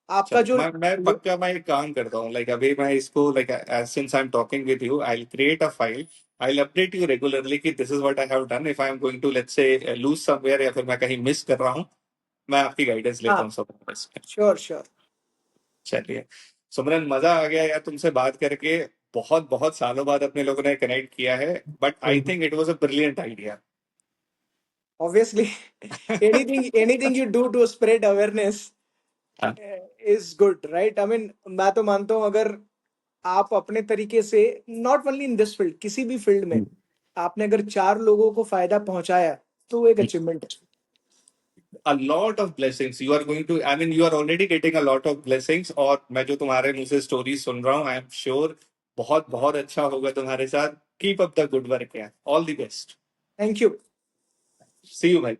आपका चलो जो मैं पक्का मैं एक काम करता हूँ, लाइक अभी मैं इसको like since I am talking with you, I will create a file, I will update you regularly कि this is what I have done, if I am going to let's say lose somewhere या फिर मैं कहीं मिस कर रहा हूँ, मैं आपकी गाइडेंस लेता हाँ, हूँ सब इसमें। Sure sure. चलिए सुमरन, मजा आ गया यार तुमसे बात करके। बहुत बहुत सालों बाद अपने लोगों ने कनेक्ट किया है, but I think it was a brilliant idea. Obviously anything you do to spread awareness is good, right? I mean, मैं तो मानता हूँ अगर आप अपने तरीके से, not only in this field, किसी भी फील्ड में आपने अगर 4 लोगों को फायदा पहुंचाया तो वो एक अचीवमेंट है। a lot of blessings you are going to, I mean you are already getting a lot of blessings, और मैं जो तुम्हारे मुंह से स्टोरी सुन रहा हूँ, आई एम श्योर बहुत बहुत अच्छा होगा तुम्हारे साथ। Keep up the good work यार, all the best. Thank you. See you भाई।